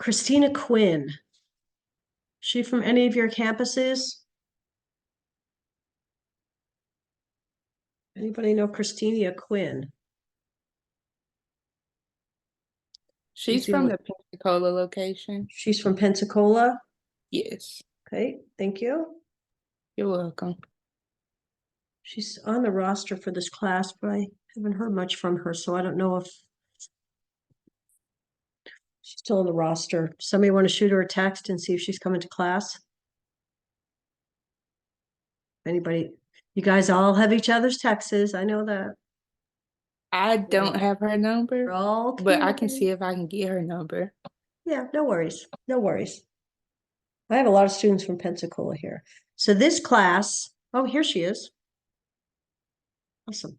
Christina Quinn. She from any of your campuses? Anybody know Christina Quinn? She's from the Pensacola location. She's from Pensacola? Yes. Okay, thank you. You're welcome. She's on the roster for this class, but I haven't heard much from her, so I don't know if she's still on the roster. Somebody want to shoot her a text and see if she's coming to class? Anybody? You guys all have each other's texts. I know that. I don't have her number, We're all but I can see communicating. if I can get her number. Yeah, no worries. No worries. I have a lot of students from Pensacola here. So this class, oh, here she is. Awesome.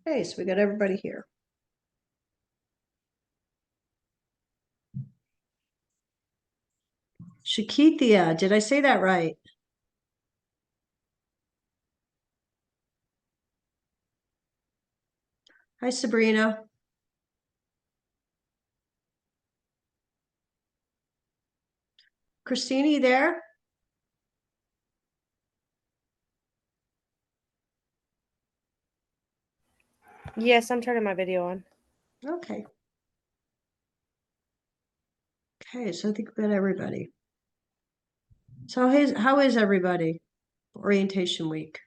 Okay, so we got everybody here. Shakithia, did I say that right? Hi, Sabrina. Christina, you there? Yes, I'm turning my video on. Okay. Okay, so I think we got everybody. So how is everybody? Orientation week.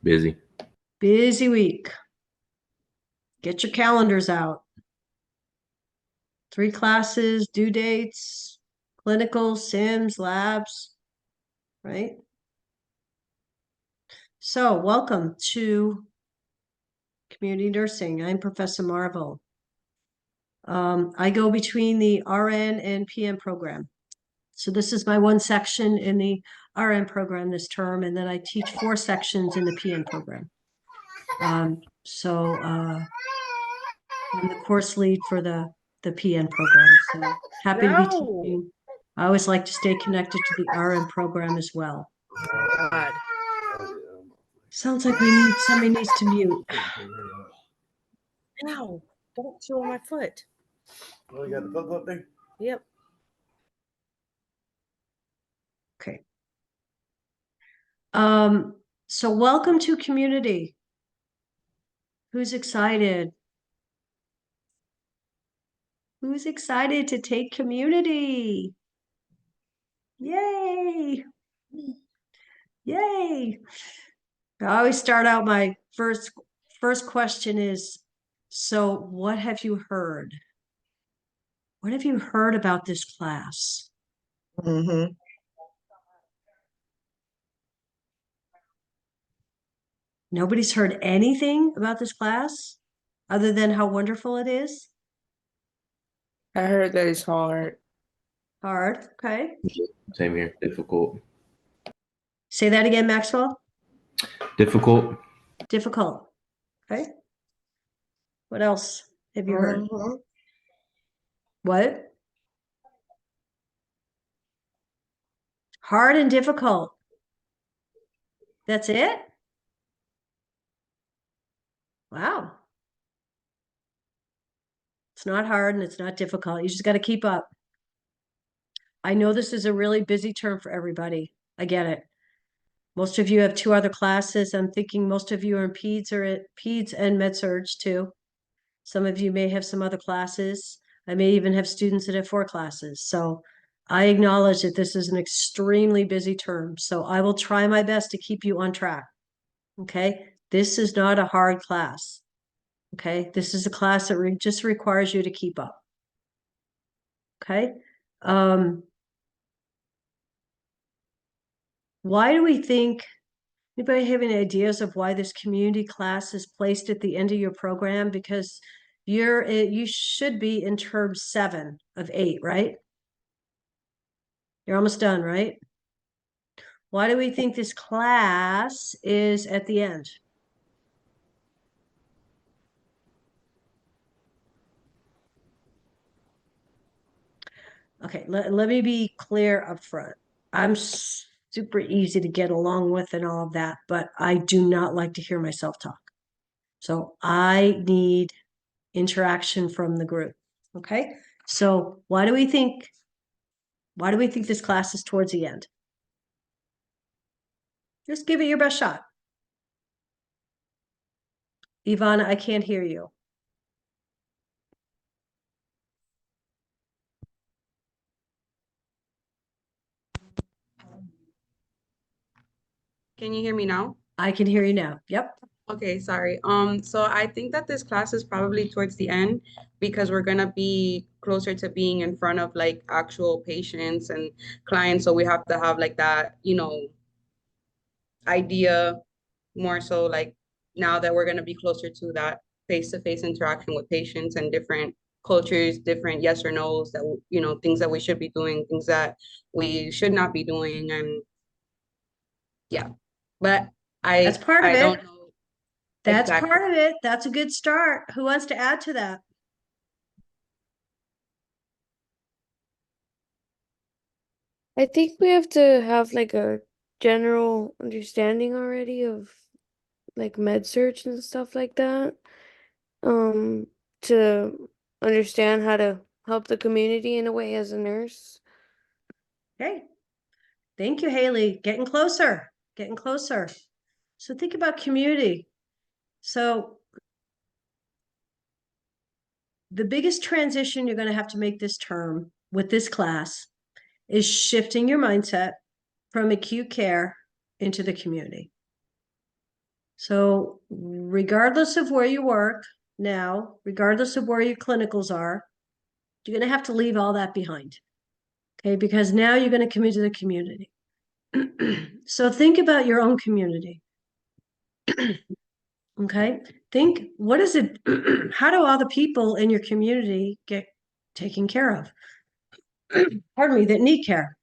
Busy. Busy week. Get your calendars out. 3 classes, due dates, clinical, sims, labs, right? So welcome to Community Nursing. I'm Professor Marvel. I go between the RN and PM program. So this is my one section in the RN program this term, and then I teach 4 sections in the PM program. I'm the course lead for the PN program. So happy to be teaching. I always like to stay connected to the RN program as well. God. Sounds like somebody needs to mute. No, don't chew on my foot. Oh, you got the flip thing? Yep. Okay. So welcome to community. Who's excited? Who's excited to take community? Yay! Yay! I always start out my first question is, so what have you heard? What have you heard about this class? Mm-hmm. Nobody's heard anything about this class other than how wonderful it is? I heard that it's hard. Hard, okay. Same here. Difficult. Say that again, Maxwell. Difficult. Difficult, okay. What else have you heard? What? Hard and difficult. That's it? Wow. It's not hard and it's not difficult. You just got to keep up. I know this is a really busy term for everybody. I get it. Most of you have 2 other classes. I'm thinking most of you are in peds or at peds and med-surg too. Some of you may have some other classes. I may even have students that have 4 classes. So I acknowledge that this is an extremely busy term. So I will try my best to keep you on track. Okay. This is not a hard class. Okay. This is a class that just requires you to keep up. Okay. Why do we think, anybody have any ideas of why this community class is placed at the end of your program? Because you should be in term 7 of 8, right? You're almost done, right? Why do we think this class is at the end? Okay, let me be clear up front. I'm super easy to get along with and all of that, but I do not like to hear myself talk. So I need interaction from the group. Okay, so why do we think this class is towards the end? Just give it your best shot. Ivana, I can't hear you. Can you hear me now? I can hear you now. Yep. Okay, sorry. So I think that this class is probably towards the end because we're gonna be closer to being in front of like actual patients and clients. So we have to have like that, idea more so like now that we're gonna be closer to that face-to-face interaction with patients and different cultures, different yes or no's that, things that we should be doing, things that we should not be doing, and yeah. But That's part of I it. don't know. That's Exactly. part of it. That's a good start. Who wants to add to that? I think we have to have like a general understanding already of like med search and stuff like that. To understand how to help the community in a way as a nurse. Okay. Thank you, Haley. Getting closer, getting closer. So think about community. So the biggest transition you're going to have to make this term with this class is shifting your mindset from acute care into the community. So regardless of where you work now, regardless of where your clinicals are, you're going to have to leave all that behind. Okay, because now you're going to come into the community. So think about your own community. Okay, think, what is it? How do all the people in your community get taken care of? Pardon me, that need care.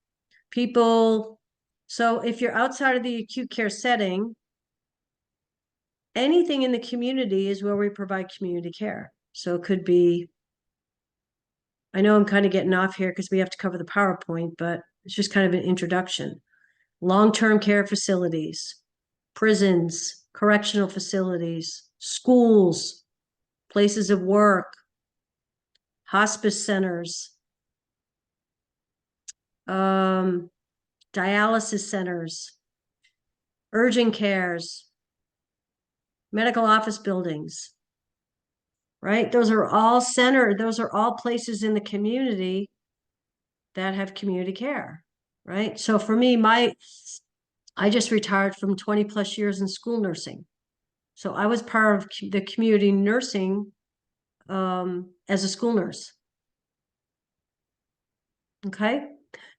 People, so if you're outside of the acute care setting, anything in the community is where we provide community care. So it could be, I know I'm kind of getting off here because we have to cover the PowerPoint, but it's just kind of an introduction. Long-term care facilities, prisons, correctional facilities, schools, places of work, hospice centers, dialysis centers, urgent cares, medical office buildings, right? Those are all places in the community that have community care, right? So for me, I just retired from 20 plus years in school nursing. So I was part of the community nursing as a school nurse. Okay.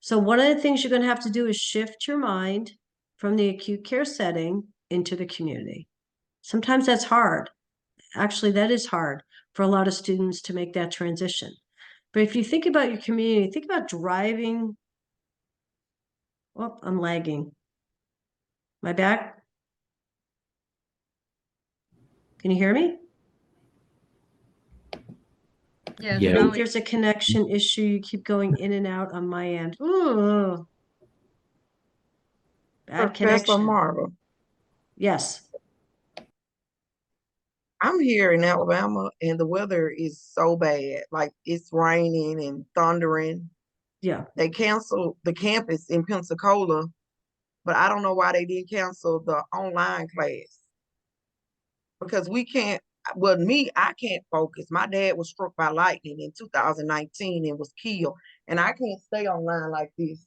So one of the things you're going to have to do is shift your mind from the acute care setting into the community. Sometimes that's hard. Actually, that is hard for a lot of students to make that transition. But if you think about your community, think about driving. Oh, I'm lagging. My back? Can you hear me? Yes, Yeah. I now think there's a connection issue. You keep going in and out on my end. Ooh. Bad Professor connection. Marvel, Yes. I'm here in Alabama and the weather is so bad. Like it's raining and thundering. Yeah. They canceled the campus in Pensacola, but I don't know why they didn't cancel the online class. Because we can't, well, I can't focus. My dad was struck by lightning in 2019 and was killed. And I can't stay online like this.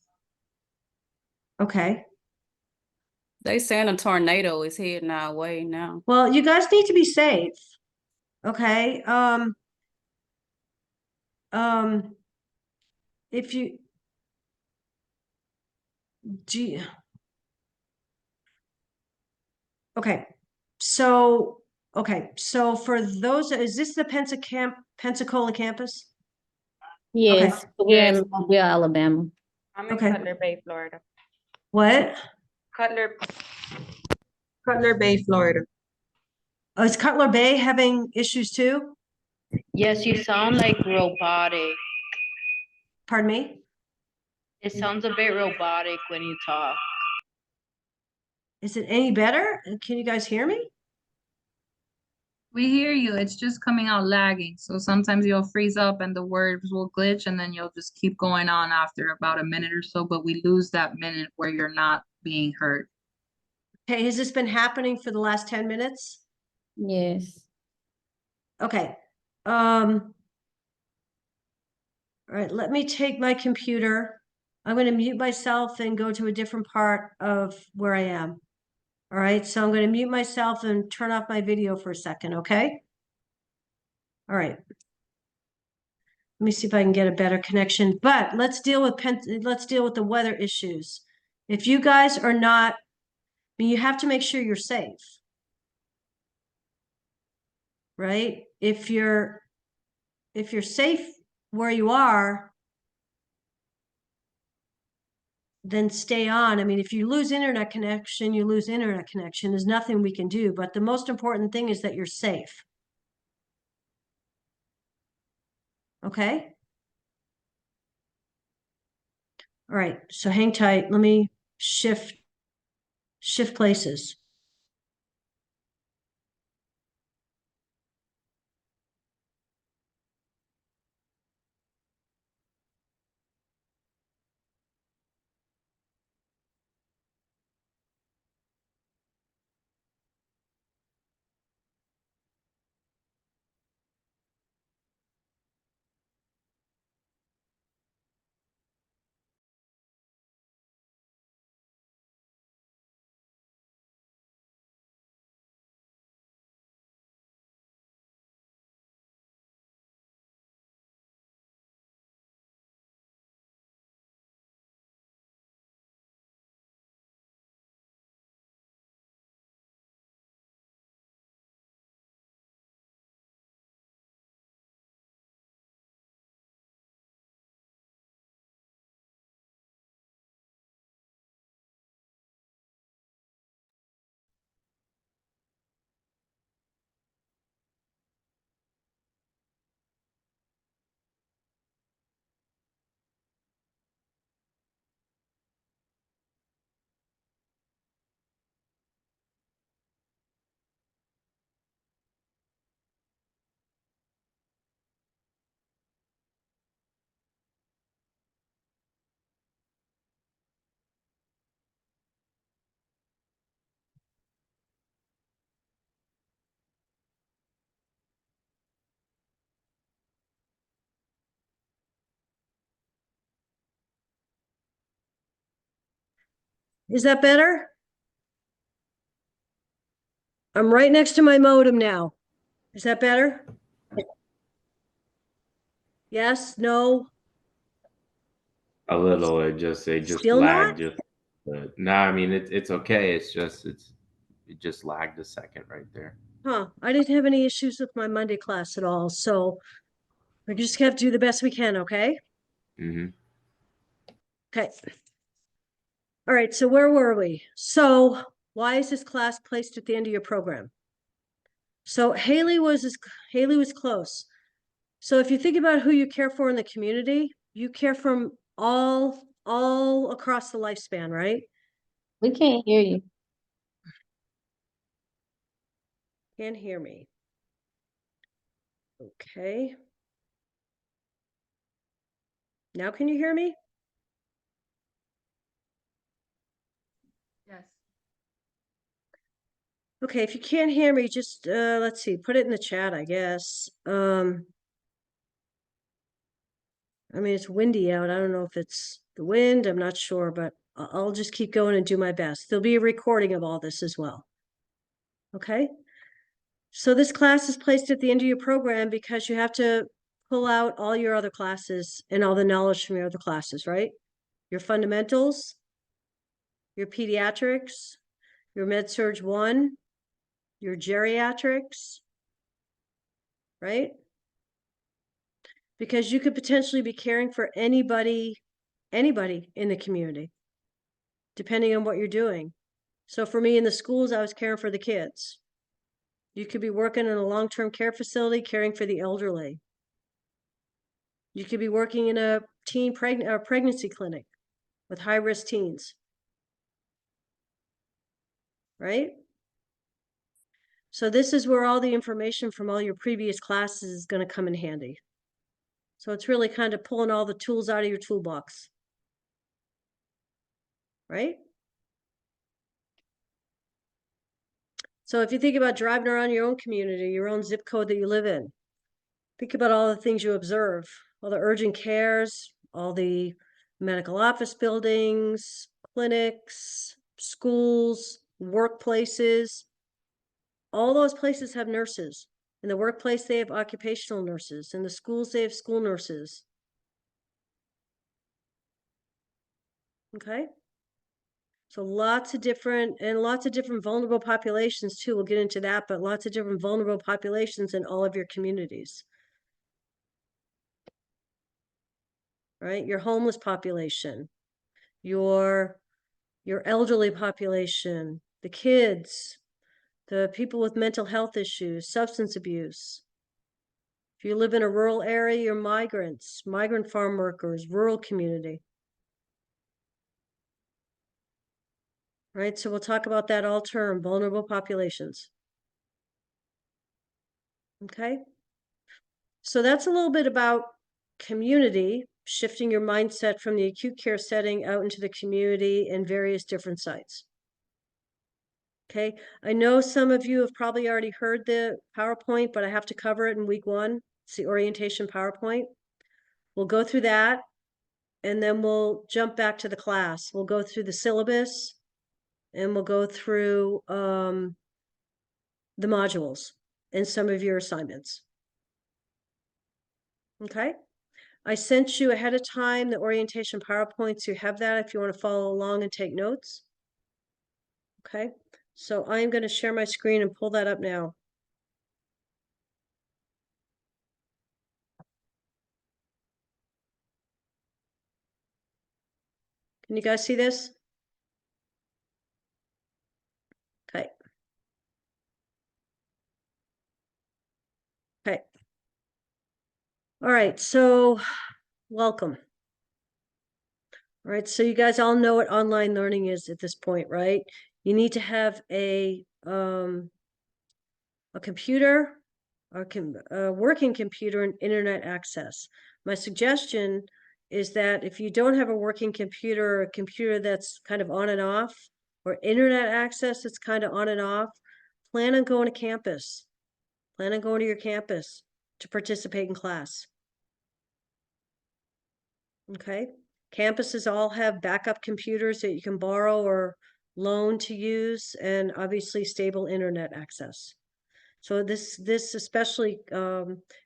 Okay. They saying a tornado is heading our way now. Well, you guys need to be safe. Okay. If you do, okay. So, for those, is this the Pensacola campus? Yes, we're Yes. in Mobile, Alabama. I'm in Okay. Cutler Bay, Florida. What? Cutler Bay, Florida. Oh, is Cutler Bay having issues too? Yes, you sound like robotic. Pardon me? It sounds a bit robotic when you talk. Is it any better? Can you guys hear me? We hear you. It's just coming out lagging. So sometimes you'll freeze up and the words will glitch and then you'll just keep going on after about a minute or so, but we lose that minute where you're not being heard. Okay, has this been happening for the last 10 minutes? Yes. Okay. All right, let me take my computer. I'm going to mute myself and go to a different part of where I am. All right, so I'm going to mute myself and turn off my video for a second, okay? All right. Let me see if I can get a better connection, but let's deal with the weather issues. If you guys are not, I mean, you have to make sure you're safe. Right? If you're safe where you are, then stay on. I mean, if you lose internet connection, you lose internet connection. There's nothing we can do, but the most important thing is that you're safe. Okay? All right, so hang tight. Let me shift places. Is that better? I'm right next to my modem now. Is that better? Yes, no, A little. It just Still lagged. not? But no, I mean it's okay. It just lagged a second right there. Huh, I didn't have any issues with my Monday class at all, so we just have to do the best we can, okay? Mm-hmm. Okay. All right, so where were we? So why is this class placed at the end of your program? So Haley was close. So if you think about who you care for in the community, you care from all across the lifespan, right? We can't hear you. Can't hear me. Okay. Now can you hear me? Yes. Okay, if you can't hear me, just let's see, put it in the chat, I guess. I mean, it's windy out. I don't know if it's the wind, I'm not sure, but I'll just keep going and do my best. There'll be a recording of all this as well. Okay? So this class is placed at the end of your program because you have to pull out all your other classes and all the knowledge from your other classes, right? Your fundamentals, your pediatrics, your med-surg 1, your geriatrics, right? Because you could potentially be caring for anybody in the community, depending on what you're doing. So for me in the schools, I was caring for the kids. You could be working in a long-term care facility, caring for the elderly. You could be working in a teen pregnancy clinic, with high-risk teens. Right? So this is where all the information from all your previous classes is going to come in handy. So it's really kind of pulling all the tools out of your toolbox. Right? So if you think about driving around your own community, your own zip code that you live in, think about all the things you observe, all the urgent cares, all the medical office buildings, clinics, schools, workplaces. All those places have nurses. In the workplace, they have occupational nurses. In the schools, they have school nurses. Okay? So lots of different vulnerable populations too. We'll get into that, but lots of different vulnerable populations in all of your communities. Right? Your homeless population, your elderly population, the kids, the people with mental health issues, substance abuse. If you live in a rural area, you're migrants, migrant farm workers, rural community. Right, so we'll talk about that all term, vulnerable populations. Okay? So that's a little bit about community, shifting your mindset from the acute care setting out into the community and various different sites. Okay, I know some of you have probably already heard the PowerPoint, but I have to cover it in week 1. It's the orientation PowerPoint. We'll go through that, and then we'll jump back to the class. We'll go through the syllabus, and we'll go through the modules and some of your assignments. Okay? I sent you ahead of time the orientation PowerPoint, so you have that if you want to follow along and take notes. Okay? So I'm going to share my screen and pull that up now. Can you guys see this? Okay. Okay. All right, so welcome. All right, so you guys all know what online learning is at this point, right? You need to have a computer, a working computer and internet access. My suggestion is that if you don't have a working computer or a computer that's kind of on and off, or internet access that's kind of on and off, plan on going to campus. Plan on going to your campus to participate in class. Okay? Campuses all have backup computers that you can borrow or loan to use, and obviously stable internet access. So this especially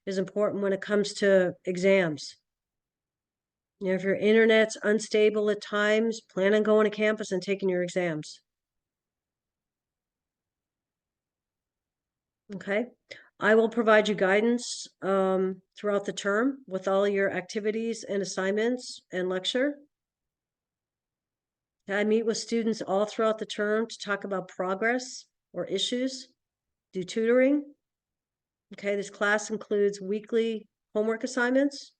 is important when it comes to exams. You know, if your internet's unstable at times, plan on going to campus and taking your exams. Okay, I will provide you guidance throughout the term with all your activities and assignments and lecture. I meet with students all throughout the term to talk about progress or issues, do tutoring. Okay, this class includes weekly homework assignments,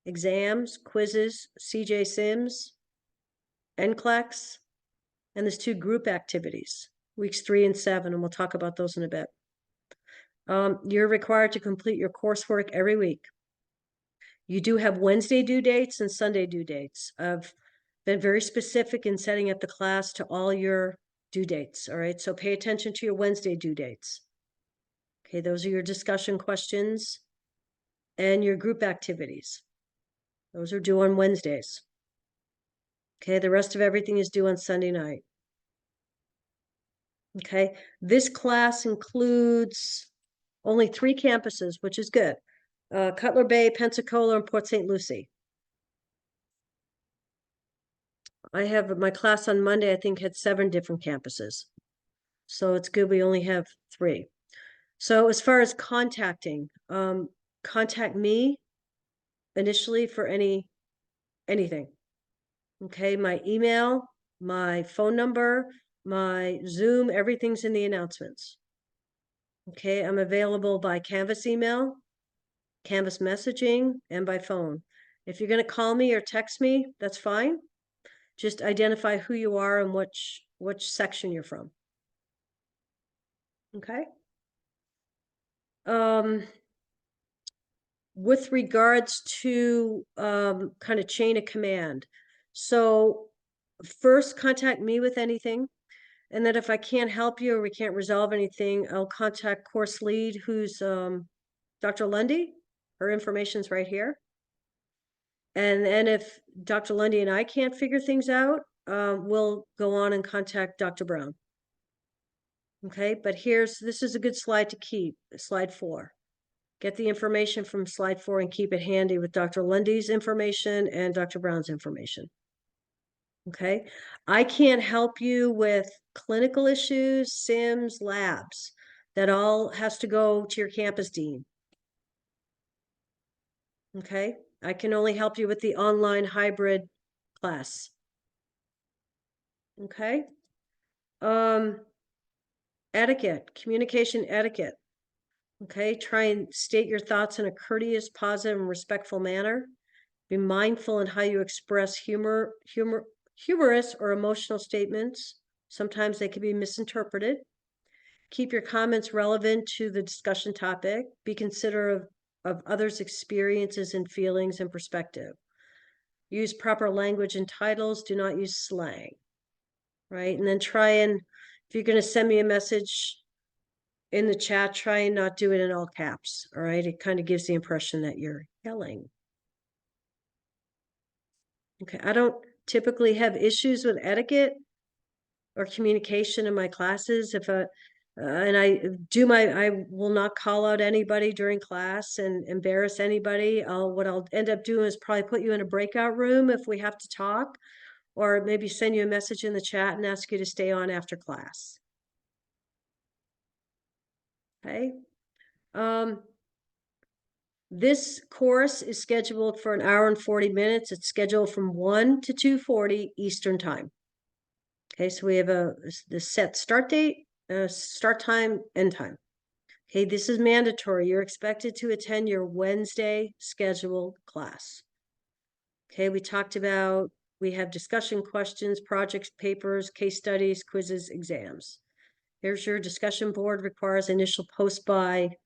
exams, quizzes, CJ Sims, NCLEX, and there's 2 group activities, weeks 3 and 7, and we'll talk about those in a bit. You're required to complete your coursework every week. You do have Wednesday due dates and Sunday due dates. I've been very specific in setting up the class to all your due dates, all right? So pay attention to your Wednesday due dates. Okay, those are your discussion questions and your group activities. Those are due on Wednesdays. Okay, the rest of everything is due on Sunday night. Okay, this class includes only 3 campuses, which is good. Cutler Bay, Pensacola, and Port St. Lucie. I have my class on Monday, I think, had 7 different campuses. So it's good we only have 3. So as far as contacting, contact me initially for anything. Okay, my email, my phone number, my Zoom, everything's in the announcements. Okay, I'm available by Canvas email, Canvas messaging, and by phone. If you're gonna call me or text me, that's fine. Just identify who you are and which section you're from. Okay? With regards to kind of chain of command. So first contact me with anything. And then if I can't help you or we can't resolve anything, I'll contact course lead, who's Dr. Lundy. Her information's right here. And then if Dr. Lundy and I can't figure things out, we'll go on and contact Dr. Brown. Okay, but this is a good slide to keep, slide 4. Get the information from slide 4 and keep it handy with Dr. Lundy's information and Dr. Brown's information. Okay, I can't help you with clinical issues, SIMS, labs. That all has to go to your campus dean. Okay, I can only help you with the online hybrid class. Okay, etiquette, communication etiquette. Okay, try and state your thoughts in a courteous, positive, and respectful manner. Be mindful in how you express humorous or emotional statements. Sometimes they can be misinterpreted. Keep your comments relevant to the discussion topic. Be considerate of others' experiences and feelings and perspective. Use proper language and titles. Do not use slang. Right? And then try and, if you're going to send me a message in the chat, try and not do it in all caps. All right? It kind of gives the impression that you're yelling. Okay, I don't typically have issues with etiquette or communication in my classes. I will not call out anybody during class and embarrass anybody. What I'll end up doing is probably put you in a breakout room if we have to talk, or maybe send you a message in the chat and ask you to stay on after class. Okay. This course is scheduled for 1 hour and 40 minutes. It's scheduled from 1 to 2:40 Eastern time. Okay, so we have the set start date, start time, end time. Okay, this is mandatory. You're expected to attend your Wednesday scheduled class. Okay, we have discussion questions, projects, papers, case studies, quizzes, exams. Here's your discussion board, requires initial post by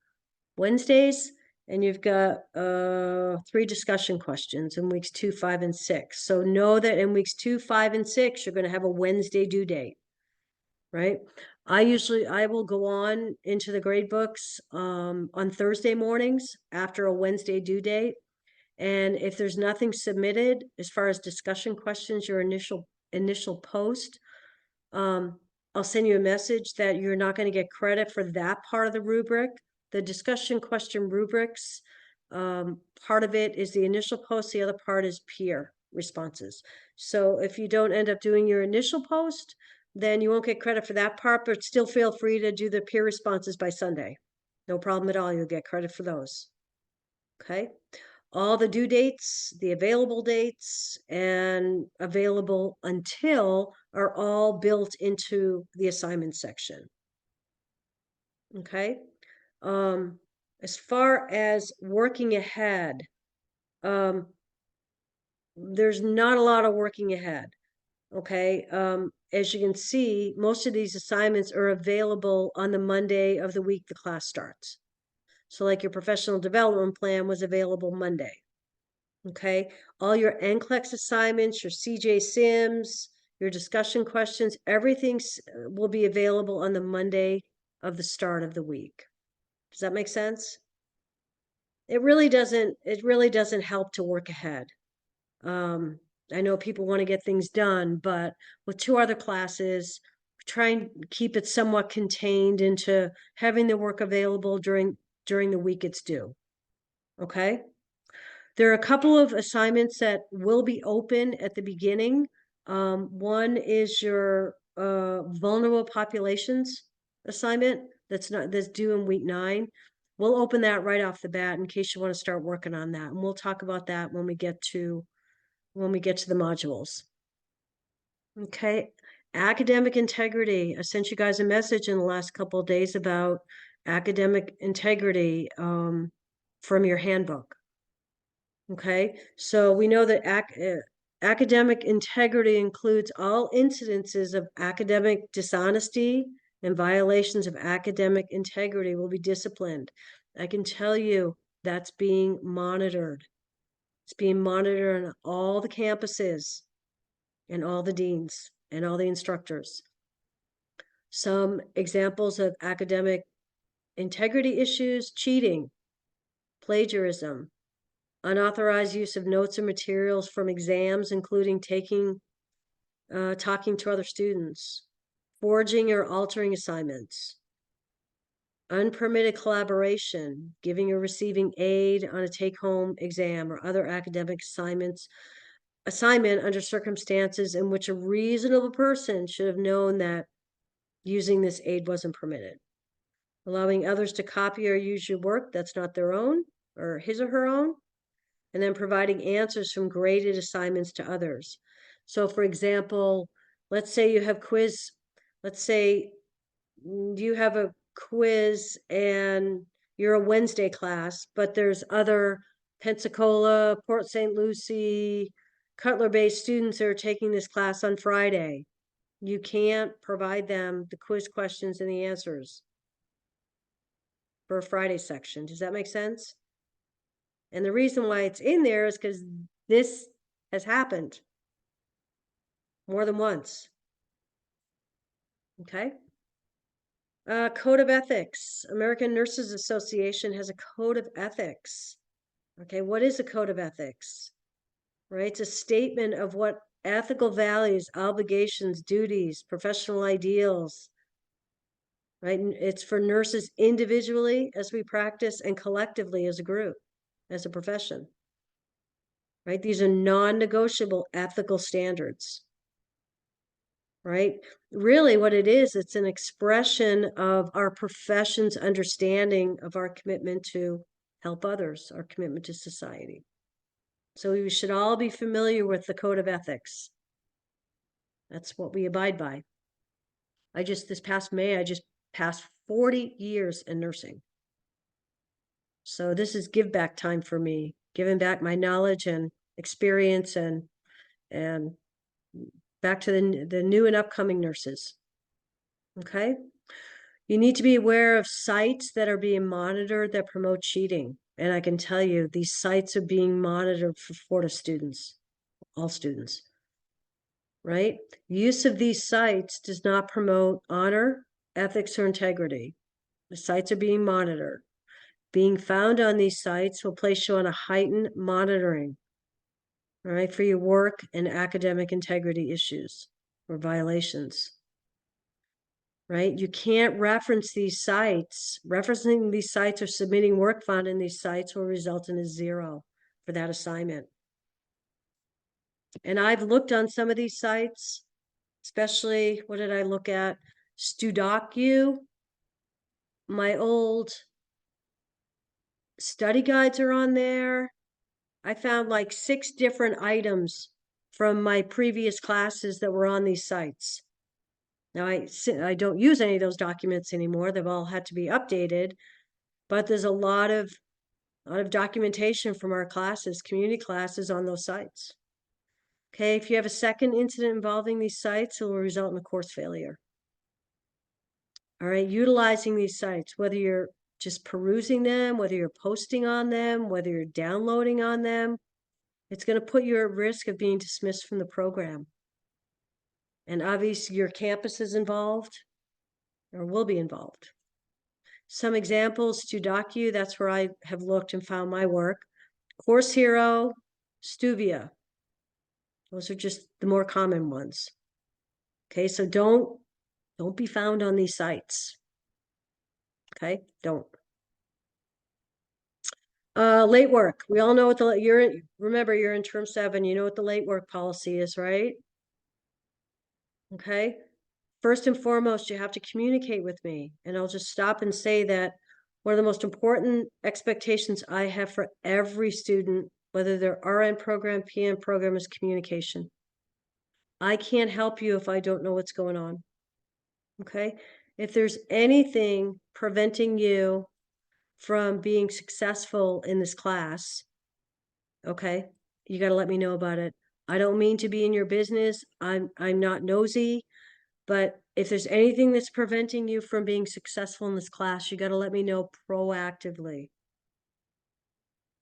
Wednesdays, and you've got 3 discussion questions in weeks 2, 5, and 6. So know that in weeks 2, 5, and 6, you're going to have a Wednesday due date, right? I will go on into the grade books on Thursday mornings after a Wednesday due date. And if there's nothing submitted as far as discussion questions, your initial post, I'll send you a message that you're not going to get credit for that part of the rubric. The discussion question rubrics, part of it is the initial post, the other part is peer responses. So if you don't end up doing your initial post, then you won't get credit for that part, but still feel free to do the peer responses by Sunday. No problem at all. You'll get credit for those. Okay. All the due dates, the available dates, and available until are all built into the assignment section. Okay. As far as working ahead, there's not a lot of working ahead. Okay. As you can see, most of these assignments are available on the Monday of the week the class starts. So like your professional development plan was available Monday. Okay. All your NCLEX assignments, your CJ Sims, your discussion questions, everything will be available on the Monday of the start of the week. Does that make sense? It really doesn't help to work ahead. I know people want to get things done, but with 2 other classes, try and keep it somewhat contained into having the work available during the week it's due. Okay. There are a couple of assignments that will be open at the beginning. One is your vulnerable populations assignment that's due in week 9. We'll open that right off the bat in case you want to start working on that, and we'll talk about that when we get to the modules. Okay, academic integrity. I sent you guys a message in the last couple of days about academic integrity from your handbook. Okay, so we know that academic integrity includes all incidences of academic dishonesty and violations of academic integrity will be disciplined. I can tell you that's being monitored. It's being monitored on all the campuses and all the deans and all the instructors. Some examples of academic integrity issues: cheating, plagiarism, unauthorized use of notes and materials from exams, including talking to other students, forging or altering assignments, unpermitted collaboration, giving or receiving aid on a take-home exam or other academic assignment under circumstances in which a reasonable person should have known that using this aid wasn't permitted. Allowing others to copy or use your work that's not their own or his or her own, and then providing answers from graded assignments to others. So for example, let's say you have a quiz and you're a Wednesday class, but there's other Pensacola, Port St. Lucie, Cutler-based students that are taking this class on Friday. You can't provide them the quiz questions and the answers for a Friday section. Does that make sense? And the reason why it's in there is because this has happened more than once. Okay. Code of ethics. American Nurses Association has a code of ethics. Okay, what is a code of ethics? Right, it's a statement of what ethical values, obligations, duties, professional ideals. Right, and it's for nurses individually as we practice and collectively as a group, as a profession. Right, these are non-negotiable ethical standards. Right, really what it is, it's an expression of our profession's understanding of our commitment to help others, our commitment to society. So we should all be familiar with the code of ethics. That's what we abide by. This past May, I just passed 40 years in nursing. So this is give back time for me, giving back my knowledge and experience and back to the new and upcoming nurses. Okay. You need to be aware of sites that are being monitored that promote cheating. And I can tell you, these sites are being monitored for Florida students, all students. Right? Use of these sites does not promote honor, ethics, or integrity. The sites are being monitored. Being found on these sites will place you on a heightened monitoring, all right, for your work and academic integrity issues or violations. Right? You can't reference these sites. Referencing these sites or submitting work found in these sites will result in a 0 for that assignment. And I've looked on some of these sites, especially, what did I look at? StuDocu. My old study guides are on there. I found like 6 different items from my previous classes that were on these sites. Now, I don't use any of those documents anymore. They've all had to be updated, but there's a lot of documentation from our classes, community classes, on those sites. Okay, if you have a second incident involving these sites, it will result in a course failure. All right, utilizing these sites, whether you're just perusing them, whether you're posting on them, whether you're downloading on them, it's going to put you at risk of being dismissed from the program. And obviously your campus is involved or will be involved. Some examples: StuDocu, that's where I have looked and found my work. Course Hero, Stuvia. Those are just the more common ones. Okay, so don't be found on these sites. Okay, don't. Late work. We all know what remember, you're in term 7, you know what the late work policy is, right? Okay. First and foremost, you have to communicate with me. And I'll just stop and say that one of the most important expectations I have for every student, whether they're RN program, PN program, is communication. I can't help you if I don't know what's going on. Okay. If there's anything preventing you from being successful in this class, okay? You gotta let me know about it. I don't mean to be in your business. I'm not nosy, but if there's anything that's preventing you from being successful in this class, you gotta let me know proactively.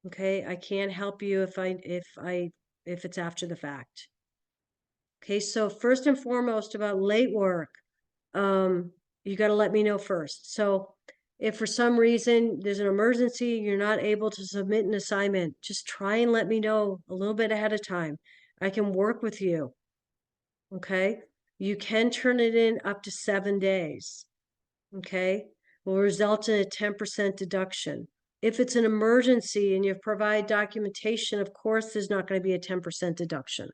Okay, I can't help you if it's after the fact. Okay, so first and foremost about late work, you gotta let me know first. So if for some reason there's an emergency, you're not able to submit an assignment, just try and let me know a little bit ahead of time. I can work with you. Okay, you can turn it in up to 7 days. Okay, will result in a 10% deduction. If it's an emergency and you provide documentation, of course, there's not going to be a 10% deduction.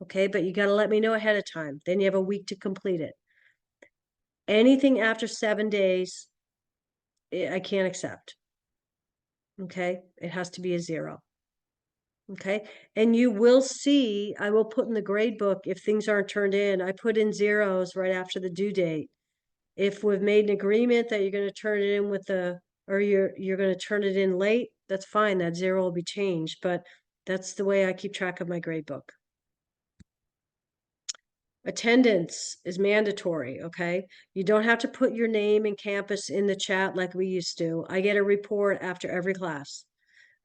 Okay, but you got to let me know ahead of time. Then you have a week to complete it. Anything after 7 days, I can't accept. Okay, it has to be a 0. Okay, and you will see, I will put in the grade book if things aren't turned in. I put in 0s right after the due date. If we've made an agreement that you're going to turn it in or you're going to turn it in late, that's fine. That 0 will be changed, but that's the way I keep track of my grade book. Attendance is mandatory, okay? You don't have to put your name and campus in the chat like we used to. I get a report after every class,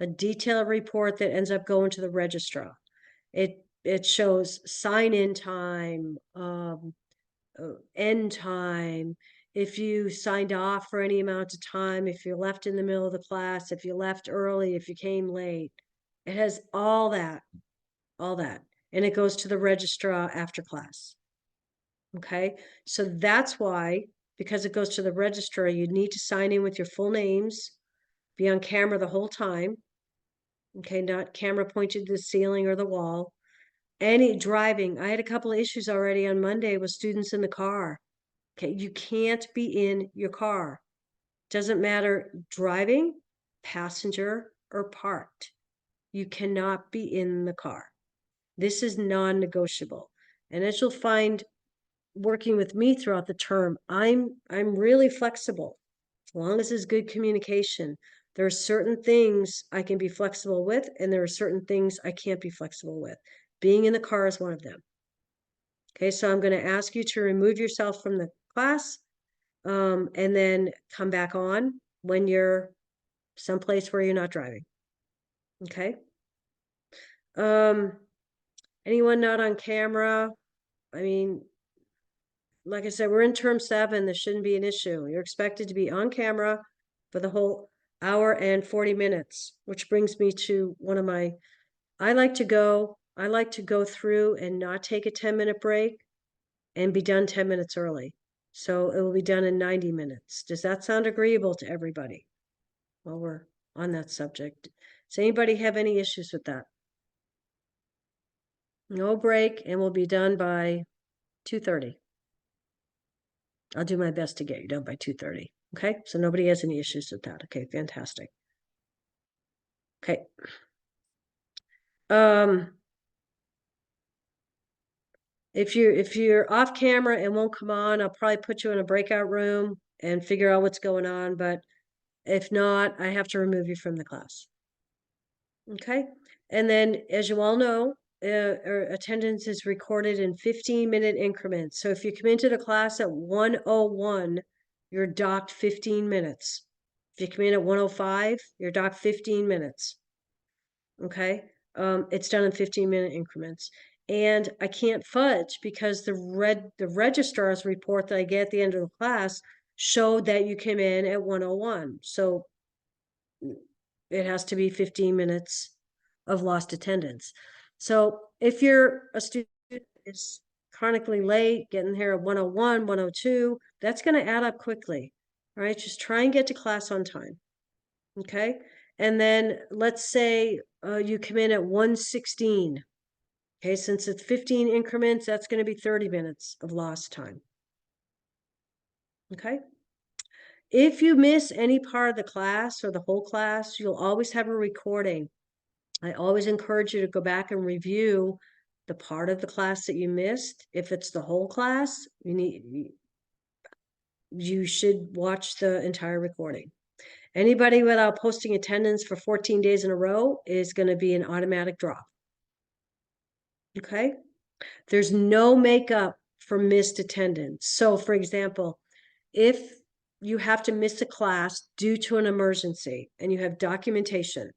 a detailed report that ends up going to the registrar. It shows sign-in time, end time, if you signed off for any amount of time, if you left in the middle of the class, if you left early, if you came late. It has all that. And it goes to the registrar after class. Okay, so that's why, because it goes to the registrar, you need to sign in with your full names, be on camera the whole time. Okay, not camera pointed to the ceiling or the wall. Any driving, I had a couple of issues already on Monday with students in the car. Okay, you can't be in your car. Doesn't matter driving, passenger, or parked. You cannot be in the car. This is non-negotiable. And as you'll find working with me throughout the term, I'm really flexible as long as there's good communication. There are certain things I can be flexible with, and there are certain things I can't be flexible with. Being in the car is one of them. Okay, so I'm going to ask you to remove yourself from the class, and then come back on when you're someplace where you're not driving. Okay. Anyone not on camera? I mean, like I said, we're in term 7. There shouldn't be an issue. You're expected to be on camera for the whole hour and 40 minutes, which brings me to one of my, I like to go through and not take a 10-minute break and be done 10 minutes early. So it will be done in 90 minutes. Does that sound agreeable to everybody? While we're on that subject. Does anybody have any issues with that? No break, and we'll be done by 2:30. I'll do my best to get you done by 2:30. Okay, so nobody has any issues with that. Okay, fantastic. Okay. If you're off camera and won't come on, I'll probably put you in a breakout room and figure out what's going on. But if not, I have to remove you from the class. Okay, and then as you all know, attendance is recorded in 15-minute increments. So if you come into the class at 1:01, you're docked 15 minutes. If you come in at 1:05, you're docked 15 minutes. Okay, it's done in 15-minute increments. And I can't fudge because the registrar's report that I get at the end of the class showed that you came in at 1:01. So it has to be 15 minutes of lost attendance. So if you're a student is chronically late, getting here at 1:01, 1:02, that's going to add up quickly. All right, just try and get to class on time. Okay, and then let's say you come in at 1:16. Okay, since it's 15 increments, that's going to be 30 minutes of lost time. Okay. If you miss any part of the class or the whole class, you'll always have a recording. I always encourage you to go back and review the part of the class that you missed. If it's the whole class, you should watch the entire recording. Anybody without posting attendance for 14 days in a row is going to be an automatic drop. Okay? There's no makeup for missed attendance. So, for example, if you have to miss a class due to an emergency and you have documentation,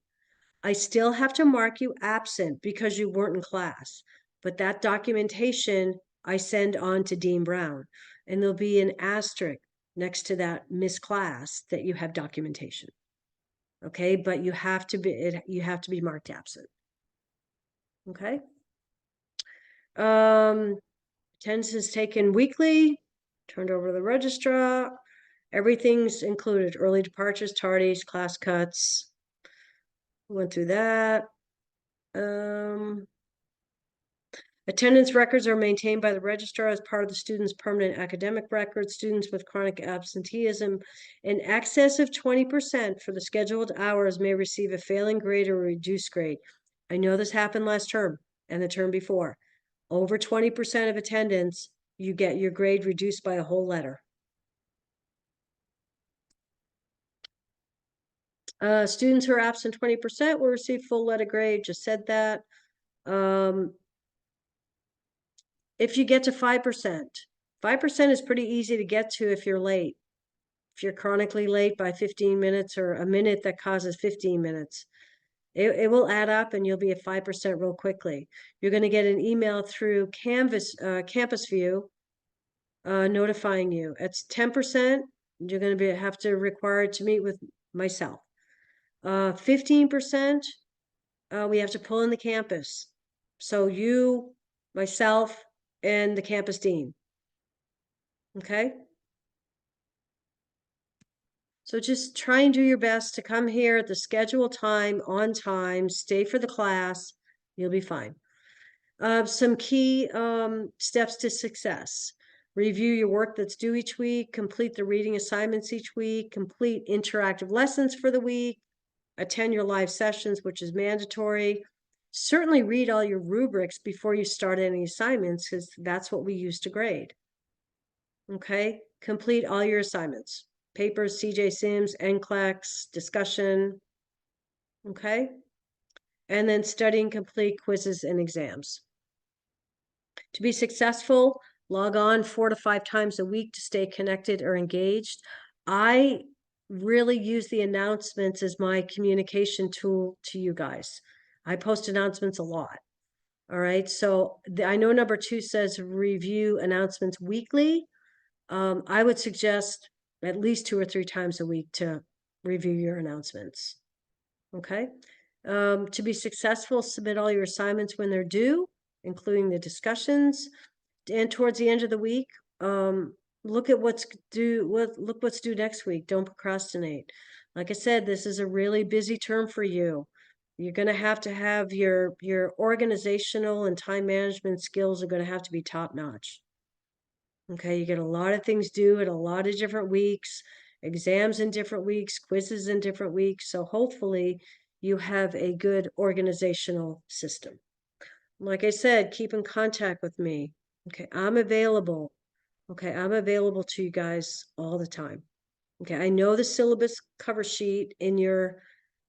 I still have to mark you absent because you weren't in class. But that documentation I send on to Dean Brown, and there'll be an asterisk next to that missed class that you have documentation. Okay, but you have to be marked absent. Okay. Attendance is taken weekly, turned over to the registrar. Everything's included: early departures, tardies, class cuts. Went through that. Attendance records are maintained by the registrar as part of the student's permanent academic record. Students with chronic absenteeism in excess of 20% for the scheduled hours may receive a failing grade or reduced grade. I know this happened last term and the term before. Over 20% of attendance, you get your grade reduced by a whole letter. Students who are absent 20% will receive full letter grade. Just said that. If you get to 5%, 5% is pretty easy to get to if you're late. If you're chronically late by 15 minutes or a minute that causes 15 minutes, it will add up and you'll be at 5% real quickly. You're going to get an email through Campus View notifying you. It's 10%. You're going to have to require to meet with myself. 15%, we have to pull in the campus. So you, myself, and the campus dean. Okay? So just try and do your best to come here at the scheduled time, on time, stay for the class. You'll be fine. Some key steps to success. Review your work that's due each week, complete the reading assignments each week, complete interactive lessons for the week, attend your live sessions, which is mandatory. Certainly read all your rubrics before you start any assignments, because that's what we use to grade. Okay, complete all your assignments, papers, CJ Sims, NCLEX, discussion. Okay, and then study and complete quizzes and exams. To be successful, log on 4 to 5 times a week to stay connected or engaged. I really use the announcements as my communication tool to you guys. I post announcements a lot. All right. So I know number 2 says review announcements weekly. I would suggest at least 2 or 3 times a week to review your announcements. Okay. To be successful, submit all your assignments when they're due, including the discussions. And towards the end of the week, look at what's due. Look what's due next week. Don't procrastinate. Like I said, this is a really busy term for you. You're going to have your organizational and time management skills are going to have to be top notch. Okay, you get a lot of things due in a lot of different weeks, exams in different weeks, quizzes in different weeks. So hopefully you have a good organizational system. Like I said, keep in contact with me. Okay, I'm available. Okay, I'm available to you guys all the time. Okay, I know the syllabus cover sheet in your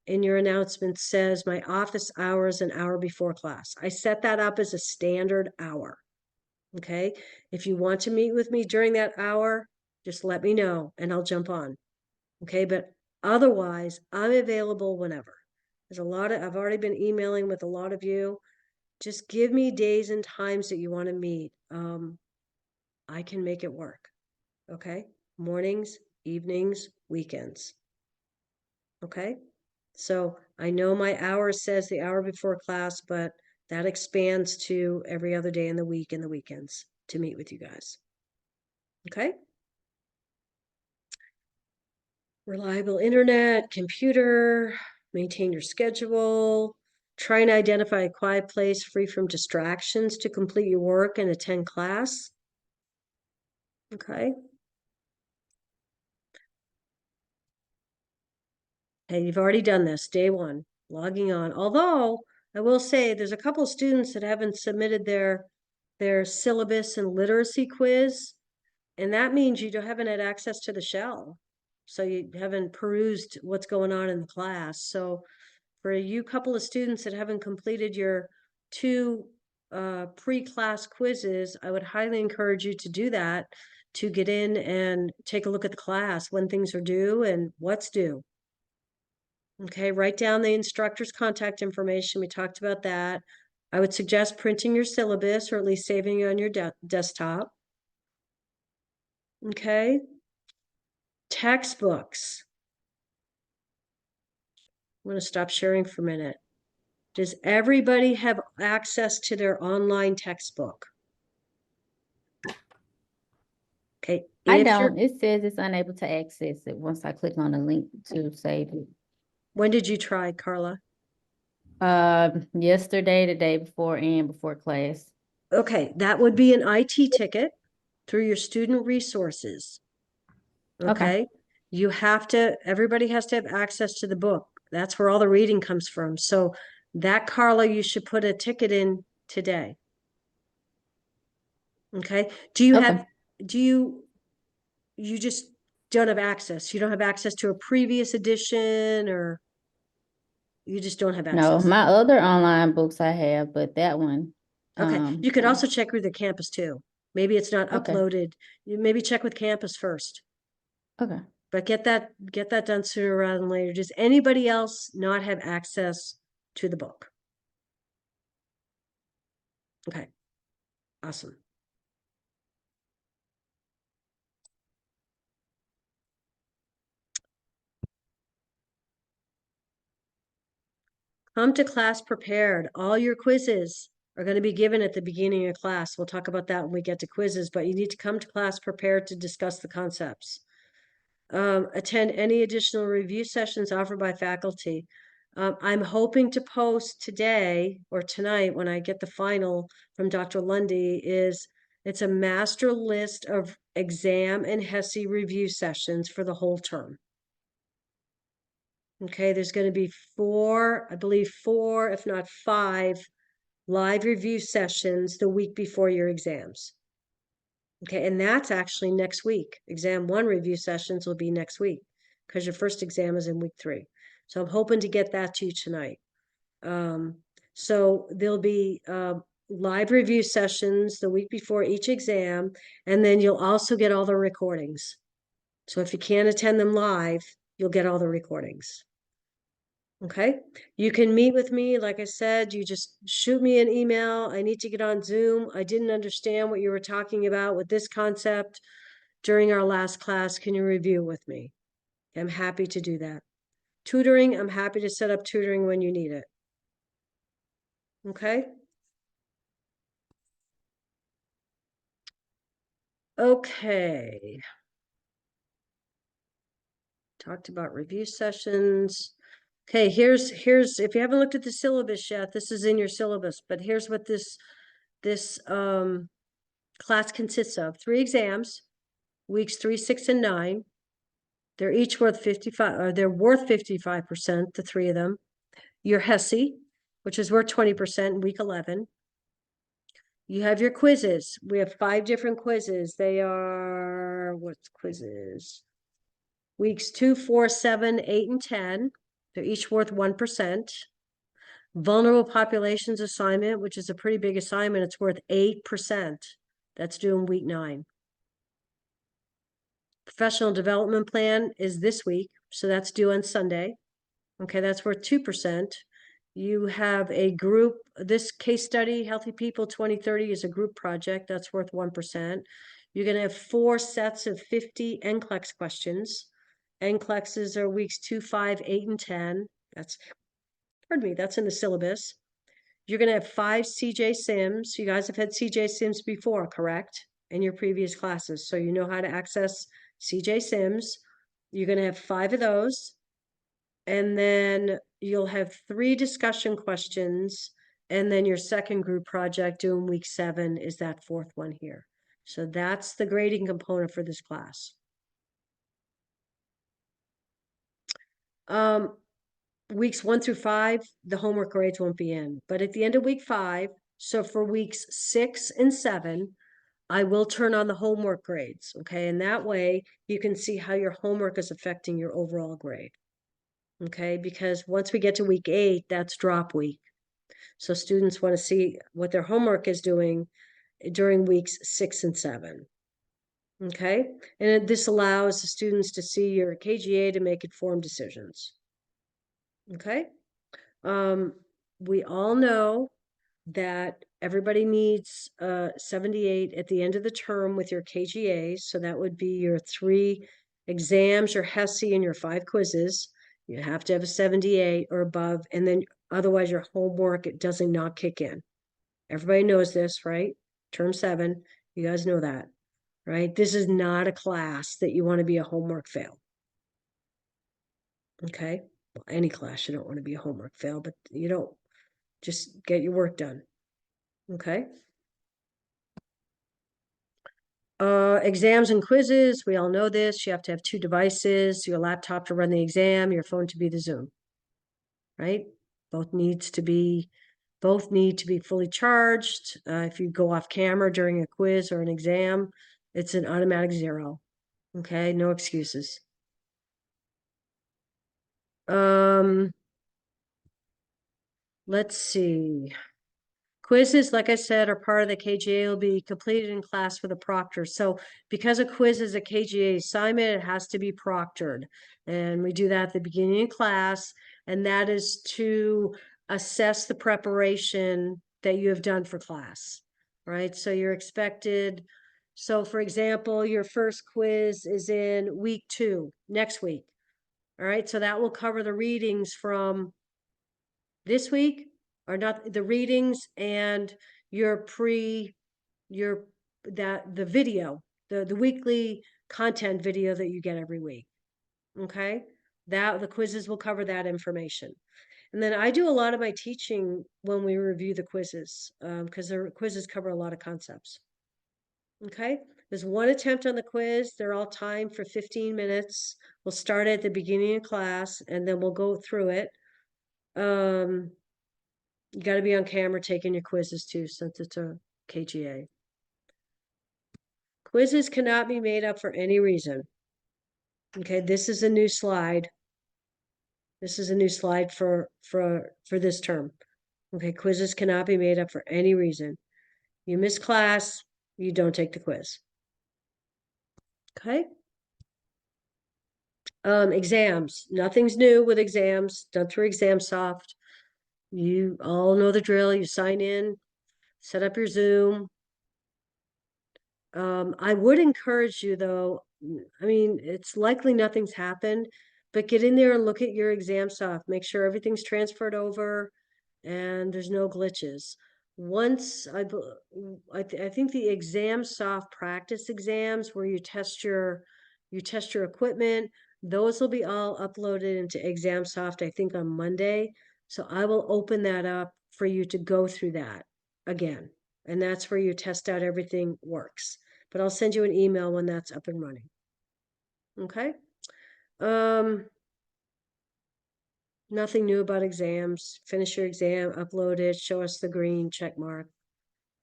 announcement says my office hours an hour before class. I set that up as a standard hour. Okay, if you want to meet with me during that hour, just let me know and I'll jump on. Okay, but otherwise, I'm available whenever. I've already been emailing with a lot of you. Just give me days and times that you want to meet. I can make it work. Okay, mornings, evenings, weekends. Okay, so I know my hour says the hour before class, but that expands to every other day in the week and the weekends to meet with you guys. Okay. Reliable internet, computer, maintain your schedule, try and identify a quiet place free from distractions to complete your work and attend class. Okay. Hey, you've already done this, day 1, logging on. Although I will say there's a couple of students that haven't submitted their syllabus and literacy quiz, and that means you haven't had access to the shell. So you haven't perused what's going on in the class. So for you couple of students that haven't completed your 2 pre-class quizzes, I would highly encourage you to do that, to get in and take a look at the class, when things are due and what's due. Okay, write down the instructor's contact information. We talked about that. I would suggest printing your syllabus or at least saving it on your desktop. Okay. Textbooks. I'm going to stop sharing for a minute. Does everybody have access to their online textbook? Okay. I if you're- don't. It says it's unable to access it once I click on the link to save it. When did you try, Carla? Yesterday, the day before, and before class. Okay, that would be an IT ticket through your student resources. Okay. You have to, everybody has to have access to the book. That's where all the reading comes from. So that, Carla, you should put a ticket in today. Okay. Do you have, you just don't have access? You don't have access to a previous edition, or you just don't have No, access? my other online books I have, but that one. Okay. You could also check with the campus too. Maybe it's not Okay. uploaded. You maybe check with campus first. Okay. But get that done sooner rather than later. Does anybody else not have access to the book? Okay. Awesome. Come to class prepared. All your quizzes are going to be given at the beginning of class. We'll talk about that when we get to quizzes, but you need to come to class prepared to discuss the concepts. Attend any additional review sessions offered by faculty. I'm hoping to post today or tonight when I get the final from Dr. Lundy. It's a master list of exam and HESI review sessions for the whole term. Okay, there's going to be 4, I believe 4, if not 5, live review sessions the week before your exams. Okay, and that's actually next week. Exam 1 review sessions will be next week because your first exam is in week 3. So I'm hoping to get that to you tonight. So there'll be live review sessions the week before each exam, and then you'll also get all the recordings. So if you can't attend them live, you'll get all the recordings. Okay, you can meet with me. Like I said, you just shoot me an email. I need to get on Zoom. I didn't understand what you were talking about with this concept during our last class. Can you review with me? I'm happy to do that. Tutoring, I'm happy to set up tutoring when you need it. Okay. Okay. Talked about review sessions. Okay, here's if you haven't looked at the syllabus yet, this is in your syllabus, but here's what this class consists of. 3 exams, weeks 3, 6, and 9. They're each worth 55, or they're worth 55%, the 3 of them. Your HESI, which is worth 20% in week 11. You have your quizzes. We have 5 different quizzes. They are, what's quizzes? Weeks 2, 4, 7, 8, and 10. They're each worth 1%. Vulnerable populations assignment, which is a pretty big assignment, it's worth 8%. That's due in week 9. Professional development plan is this week, so that's due on Sunday. Okay, that's worth 2%. You have a group, this case study, Healthy People 2030 is a group project, that's worth 1%. You're going to have 4 sets of 50 NCLEX questions. NCLEXs are weeks 2, 5, 8, and 10. That's, pardon me, that's in the syllabus. You're going to have 5 CJ Sims. You guys have had CJ Sims before, correct? In your previous classes. So you know how to access CJ Sims. You're going to have 5 of those. And then you'll have 3 discussion questions. And then your second group project due in week 7 is that 4th one here. So that's the grading component for this class. Weeks 1 through 5, the homework grades won't be in. But at the end of week 5, so for weeks 6 and 7, I will turn on the homework grades, okay? And that way you can see how your homework is affecting your overall grade. Okay, because once we get to week 8, that's drop week. So students want to see what their homework is doing during weeks 6 and 7. Okay, and this allows the students to see your KGA to make informed decisions. Okay, we all know that everybody needs 78 at the end of the term with your KGAs. So that would be your 3 exams, your HESI, and your 5 quizzes. You have to have a 78 or above, and then otherwise your homework, it doesn't not kick in. Everybody knows this, right? Term 7, you guys know that, right? This is not a class that you want to be a homework fail. Okay, well, any class you don't want to be a homework fail, but you don't, just get your work done. Okay. Exams and quizzes, we all know this. You have to have 2 devices, your laptop to run the exam, your phone to be the Zoom. Right? Both need to be fully charged. If you go off camera during a quiz or an exam, it's an automatic 0. Okay, no excuses. Let's see. Quizzes, like I said, are part of the KGA, will be completed in class with a proctor. So because a quiz is a KGA assignment, it has to be proctored. And we do that at the beginning of class, and that is to assess the preparation that you have done for class, right? So you're expected, so for example, your first quiz is in week 2, next week. All right, so that will cover the readings from this week, or not the readings, and the video, the weekly content video that you get every week. Okay, that the quizzes will cover that information. And then I do a lot of my teaching when we review the quizzes, because the quizzes cover a lot of concepts. Okay, there's 1 attempt on the quiz. They're all timed for 15 minutes. We'll start at the beginning of class, and then we'll go through it. You got to be on camera taking your quizzes too, since it's a KGA. Quizzes cannot be made up for any reason. Okay, this is a new slide. This is a new slide for this term. Okay, quizzes cannot be made up for any reason. You miss class, you don't take the quiz. Okay. Exams. Nothing's new with exams, done through ExamSoft. You all know the drill. You sign in, set up your Zoom. I would encourage you though, I mean, it's likely nothing's happened, but get in there and look at your ExamSoft. Make sure everything's transferred over and there's no glitches. Once I think the ExamSoft practice exams where you test your equipment, those will be all uploaded into ExamSoft, I think on Monday. So I will open that up for you to go through that again. And that's where you test out everything works. But I'll send you an email when that's up and running. Okay. Nothing new about exams. Finish your exam, upload it, show us the green check mark.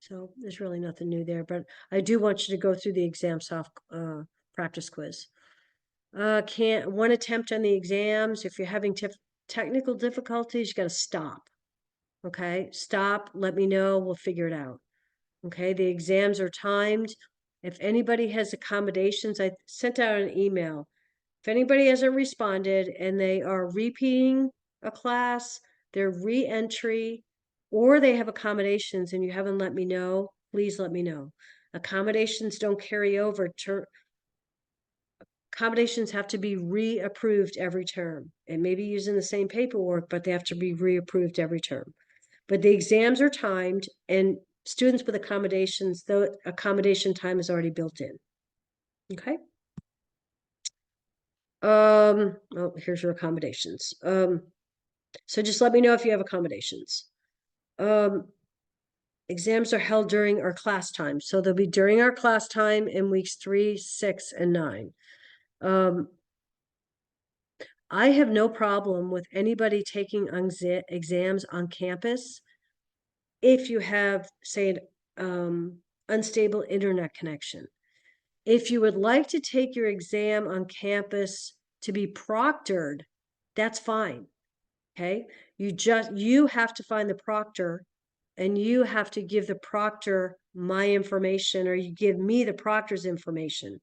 So there's really nothing new there, but I do want you to go through the ExamSoft practice quiz. 1 attempt on the exams. If you're having technical difficulties, you got to stop. Okay, stop, let me know, we'll figure it out. Okay, the exams are timed. If anybody has accommodations, I sent out an email. If anybody hasn't responded and they are repeating a class, they're re-entry, or they have accommodations and you haven't let me know, please let me know. Accommodations don't carry over. Accommodations have to be re-approved every term. It may be using the same paperwork, but they have to be re-approved every term. But the exams are timed, and students with accommodations, the accommodation time is already built in. Okay. Oh, here's your accommodations. So just let me know if you have accommodations. Exams are held during our class time. So they'll be during our class time in weeks 3, 6, and 9. I have no problem with anybody taking exams on campus if you have, say, unstable internet connection. If you would like to take your exam on campus to be proctored, that's fine. Okay? You have to find the proctor and you have to give the proctor my information, or you give me the proctor's information.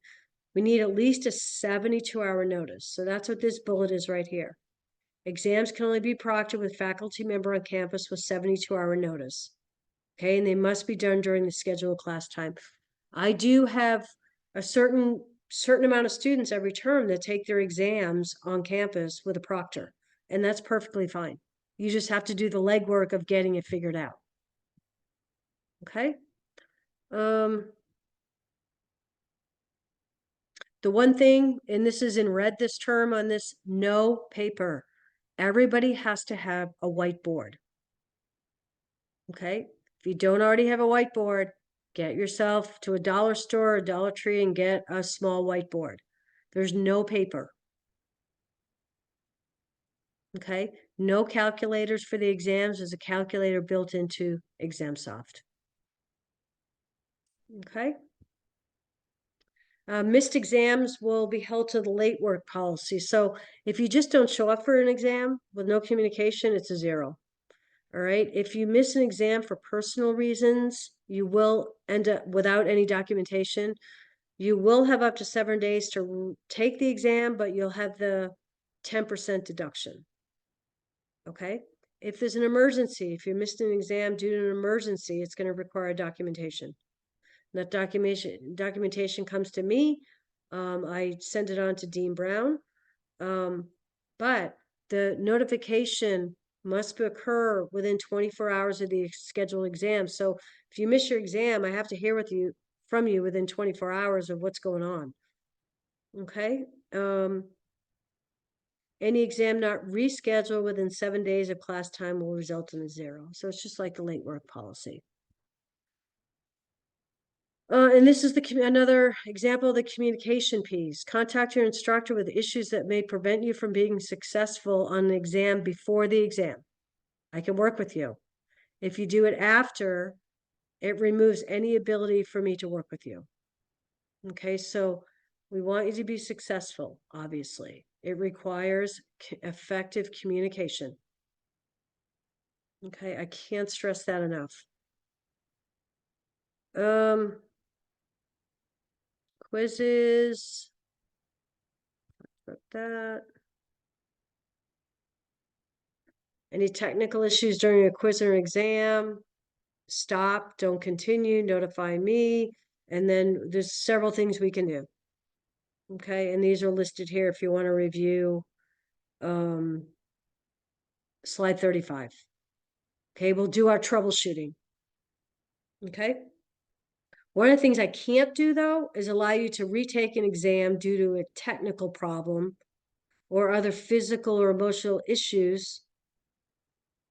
We need at least a 72-hour notice. So that's what this bullet is right here. Exams can only be proctored with faculty member on campus with 72-hour notice. Okay, and they must be done during the scheduled class time. I do have a certain amount of students every term that take their exams on campus with a proctor, and that's perfectly fine. You just have to do the legwork of getting it figured out. Okay. The one thing, and this is in red this term on this, no paper. Everybody has to have a whiteboard. Okay. If you don't already have a whiteboard, get yourself to a dollar store or Dollar Tree and get a small whiteboard. There's no paper. Okay. No calculators for the exams. There's a calculator built into ExamSoft. Okay. Missed exams will be held to the late work policy. So if you just don't show up for an exam with no communication, it's a 0. All right. If you miss an exam for personal reasons, you will end up without any documentation. You will have up to 7 days to take the exam, but you'll have the 10% deduction. Okay. If there's an emergency, if you missed an exam due to an emergency, it's going to require documentation. That documentation comes to me. I send it on to Dean Brown. But the notification must occur within 24 hours of the scheduled exam. So if you miss your exam, I have to hear from you within 24 hours of what's going on. Okay. Any exam not rescheduled within 7 days of class time will result in a 0. So it's just like the late work policy. And this is another example of the communication piece. Contact your instructor with issues that may prevent you from being successful on an exam before the exam. I can work with you. If you do it after, it removes any ability for me to work with you. Okay, so we want you to be successful, obviously. It requires effective communication. Okay, I can't stress that enough. Quizzes. About that. Any technical issues during a quiz or exam? Stop, don't continue, notify me. And then there's several things we can do. Okay, and these are listed here if you want to review slide 35. Okay, we'll do our troubleshooting. Okay. One of the things I can't do, though, is allow you to retake an exam due to a technical problem or other physical or emotional issues,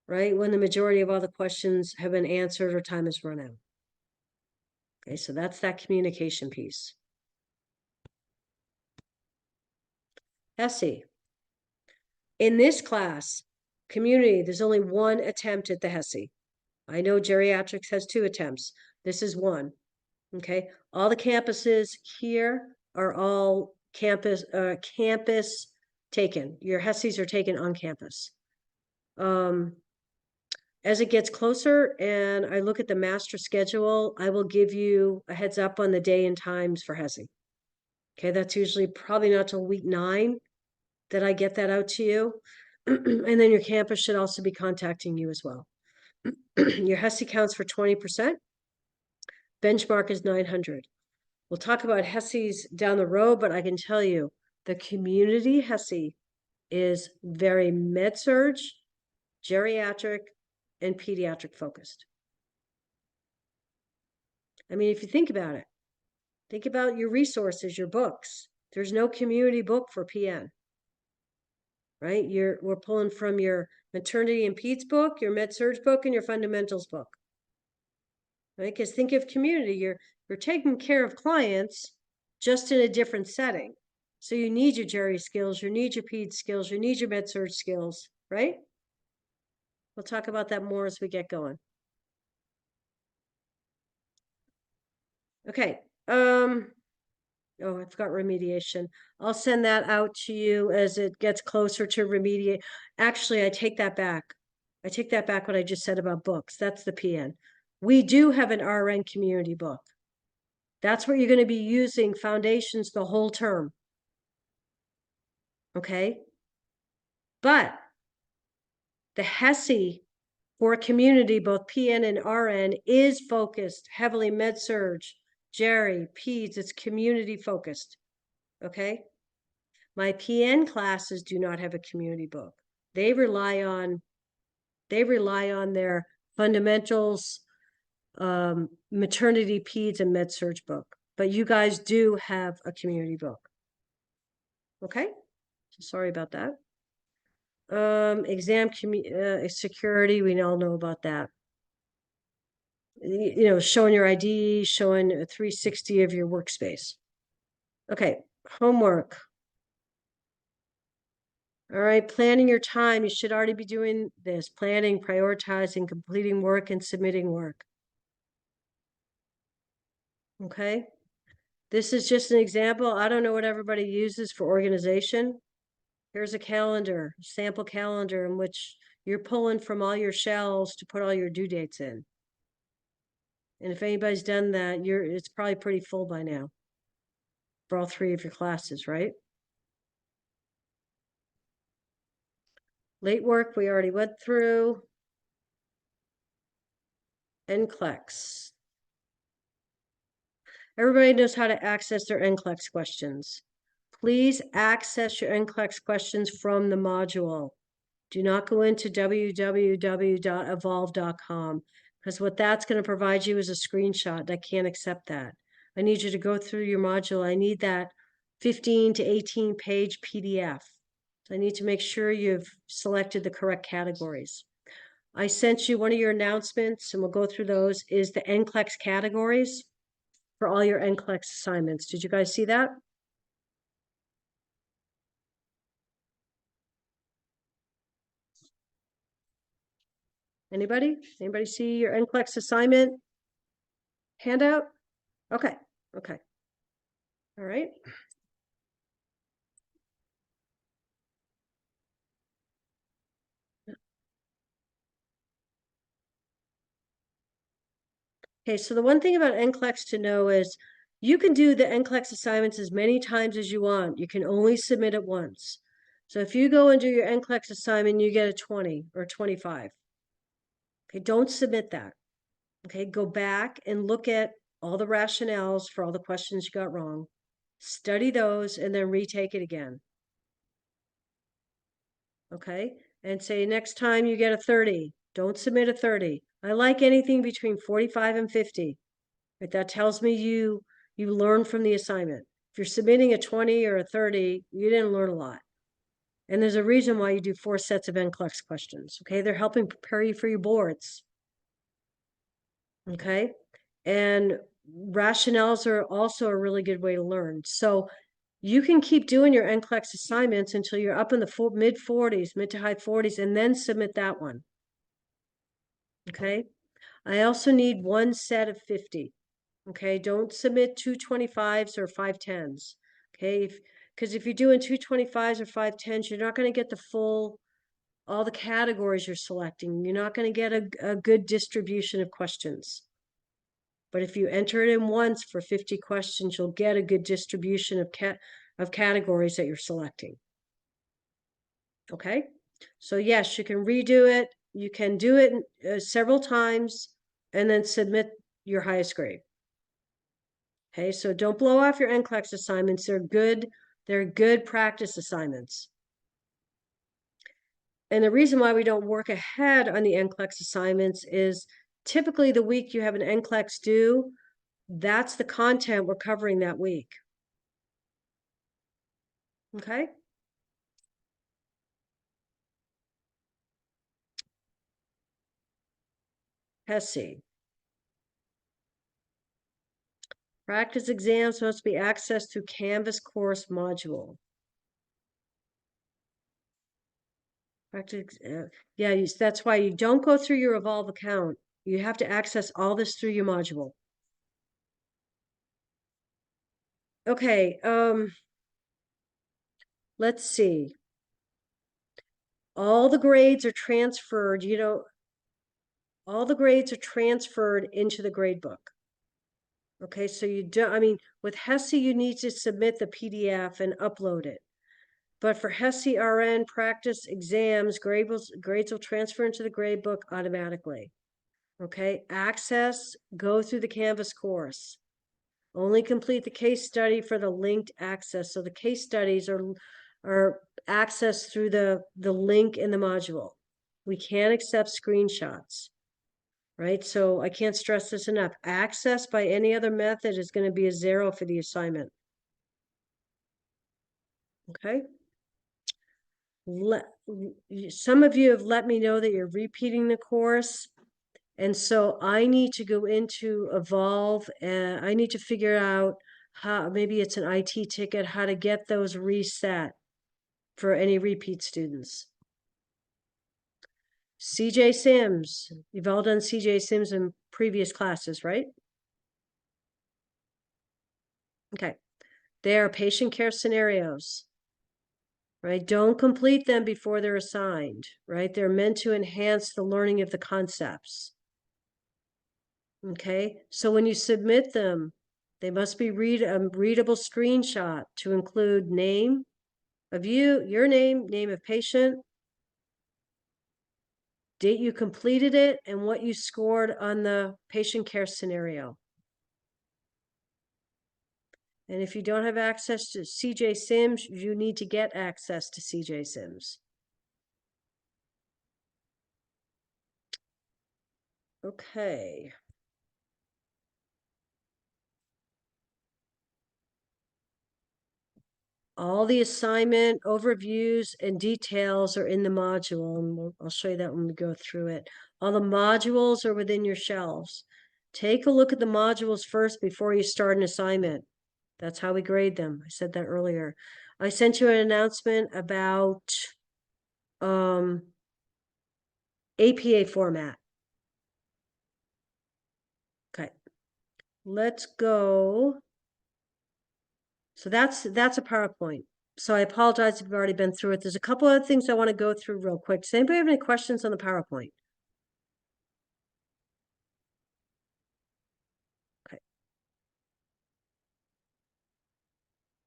right? When the majority of all the questions have been answered or time has run out. Okay, so that's that communication piece. HESI. In this class, community, there's only one attempt at the HESI. I know geriatrics has 2 attempts. This is 1. Okay, all the campuses here are all campus taken. Your HESIs are taken on campus. As it gets closer and I look at the master schedule, I will give you a heads up on the day and times for HESI. Okay, that's usually probably not till week 9 that I get that out to you. And then your campus should also be contacting you as well. Your HESI counts for 20%. Benchmark is 900. We'll talk about HESIs down the road, but I can tell you the community HESI is very med-surg, geriatric, and pediatric focused. I mean, if you think about it, think about your resources, your books. There's no community book for PN, right? We're pulling from your maternity and peds book, your med-surg book, and your fundamentals book. Right? Because think of community, you're taking care of clients just in a different setting. So you need your geri skills, you need your ped skills, you need your med-surg skills, right? We'll talk about that more as we get going. Okay, oh, I forgot remediation. I'll send that out to you as it gets closer to remediate. Actually, I take that back. I take that back what I just said about books. That's the PN. We do have an RN community book. That's what you're going to be using foundations the whole term. Okay? But the HESI for community, both PN and RN, is focused heavily med-surg, Jerry, peds, it's community focused. Okay? My PN classes do not have a community book. They rely on their fundamentals, maternity, peds, and med-surg book. But you guys do have a community book. Okay? So sorry about that. Exam security, we all know about that. You know, showing your ID, showing a 360 of your workspace. Okay, homework. All right, planning your time. You should already be doing this. Planning, prioritizing, completing work, and submitting work. Okay? This is just an example. I don't know what everybody uses for organization. Here's a calendar, sample calendar in which you're pulling from all your shelves to put all your due dates in. And if anybody's done that, it's probably pretty full by now for all 3 of your classes, right? Late work, we already went through. NCLEX. Everybody knows how to access their NCLEX questions. Please access your NCLEX questions from the module. Do not go into www.evolve.com because what that's going to provide you is a screenshot. I can't accept that. I need you to go through your module. I need that 15 to 18 page PDF. So I need to make sure you've selected the correct categories. I sent you one of your announcements, and we'll go through those, is the NCLEX categories for all your NCLEX assignments. Did you guys see that? Anybody? Anybody see your NCLEX assignment handout? Okay, okay. All right. Okay, so the one thing about NCLEX to know is you can do the NCLEX assignments as many times as you want. You can only submit it once. So if you go and do your NCLEX assignment, you get a 20 or 25. Okay, don't submit that. Okay, go back and look at all the rationales for all the questions you got wrong. Study those and then retake it again. Okay, and say next time you get a 30, don't submit a 30. I like anything between 45 and 50. Right? That tells me you learn from the assignment. If you're submitting a 20 or a 30, you didn't learn a lot. And there's a reason why you do 4 sets of NCLEX questions. Okay, they're helping prepare you for your boards. Okay, and rationales are also a really good way to learn. So you can keep doing your NCLEX assignments until you're up in the mid 40s, mid to high 40s, and then submit that one. Okay, I also need 1 set of 50. Okay, don't submit 2 25s or 5 10s. Okay, because if you're doing 2 25s or 5 10s, you're not going to get the full, all the categories you're selecting. You're not going to get a good distribution of questions. But if you enter it in once for 50 questions, you'll get a good distribution of categories that you're selecting. Okay, so yes, you can redo it. You can do it several times and then submit your highest grade. Okay, so don't blow off your NCLEX assignments. They're good practice assignments. And the reason why we don't work ahead on the NCLEX assignments is typically the week you have an NCLEX due, that's the content we're covering that week. Okay? HESI. Practice exams must be accessed through Canvas course module. Practice, yeah, that's why you don't go through your Evolve account. You have to access all this through your module. Okay, let's see. All the grades are transferred, all the grades are transferred into the grade book. Okay, so you don't, I mean, with HESI, you need to submit the PDF and upload it. But for HESI RN practice exams, grades will transfer into the grade book automatically. Okay, access, go through the Canvas course. Only complete the case study for the linked access. So the case studies are accessed through the link in the module. We can't accept screenshots, right? So I can't stress this enough. Access by any other method is going to be a 0 for the assignment. Okay. Some of you have let me know that you're repeating the course. And so I need to go into Evolve and I need to figure out how, maybe it's an IT ticket, how to get those reset for any repeat students. CJ Sims, you've all done CJ Sims in previous classes, right? Okay. They are patient care scenarios, right? Don't complete them before they're assigned, right? They're meant to enhance the learning of the concepts. Okay, so when you submit them, they must be readable screenshot to include name of you, your name, name of patient, date you completed it, and what you scored on the patient care scenario. And if you don't have access to CJ Sims, you need to get access to CJ Sims. Okay. All the assignment overviews and details are in the module, and I'll show you that when we go through it. All the modules are within your shelves. Take a look at the modules first before you start an assignment. That's how we grade them. I said that earlier. I sent you an announcement about APA format. Okay, let's go. So that's a PowerPoint. So I apologize if you've already been through it. There's a couple other things I want to go through real quick. Does anybody have any questions on the PowerPoint? Okay.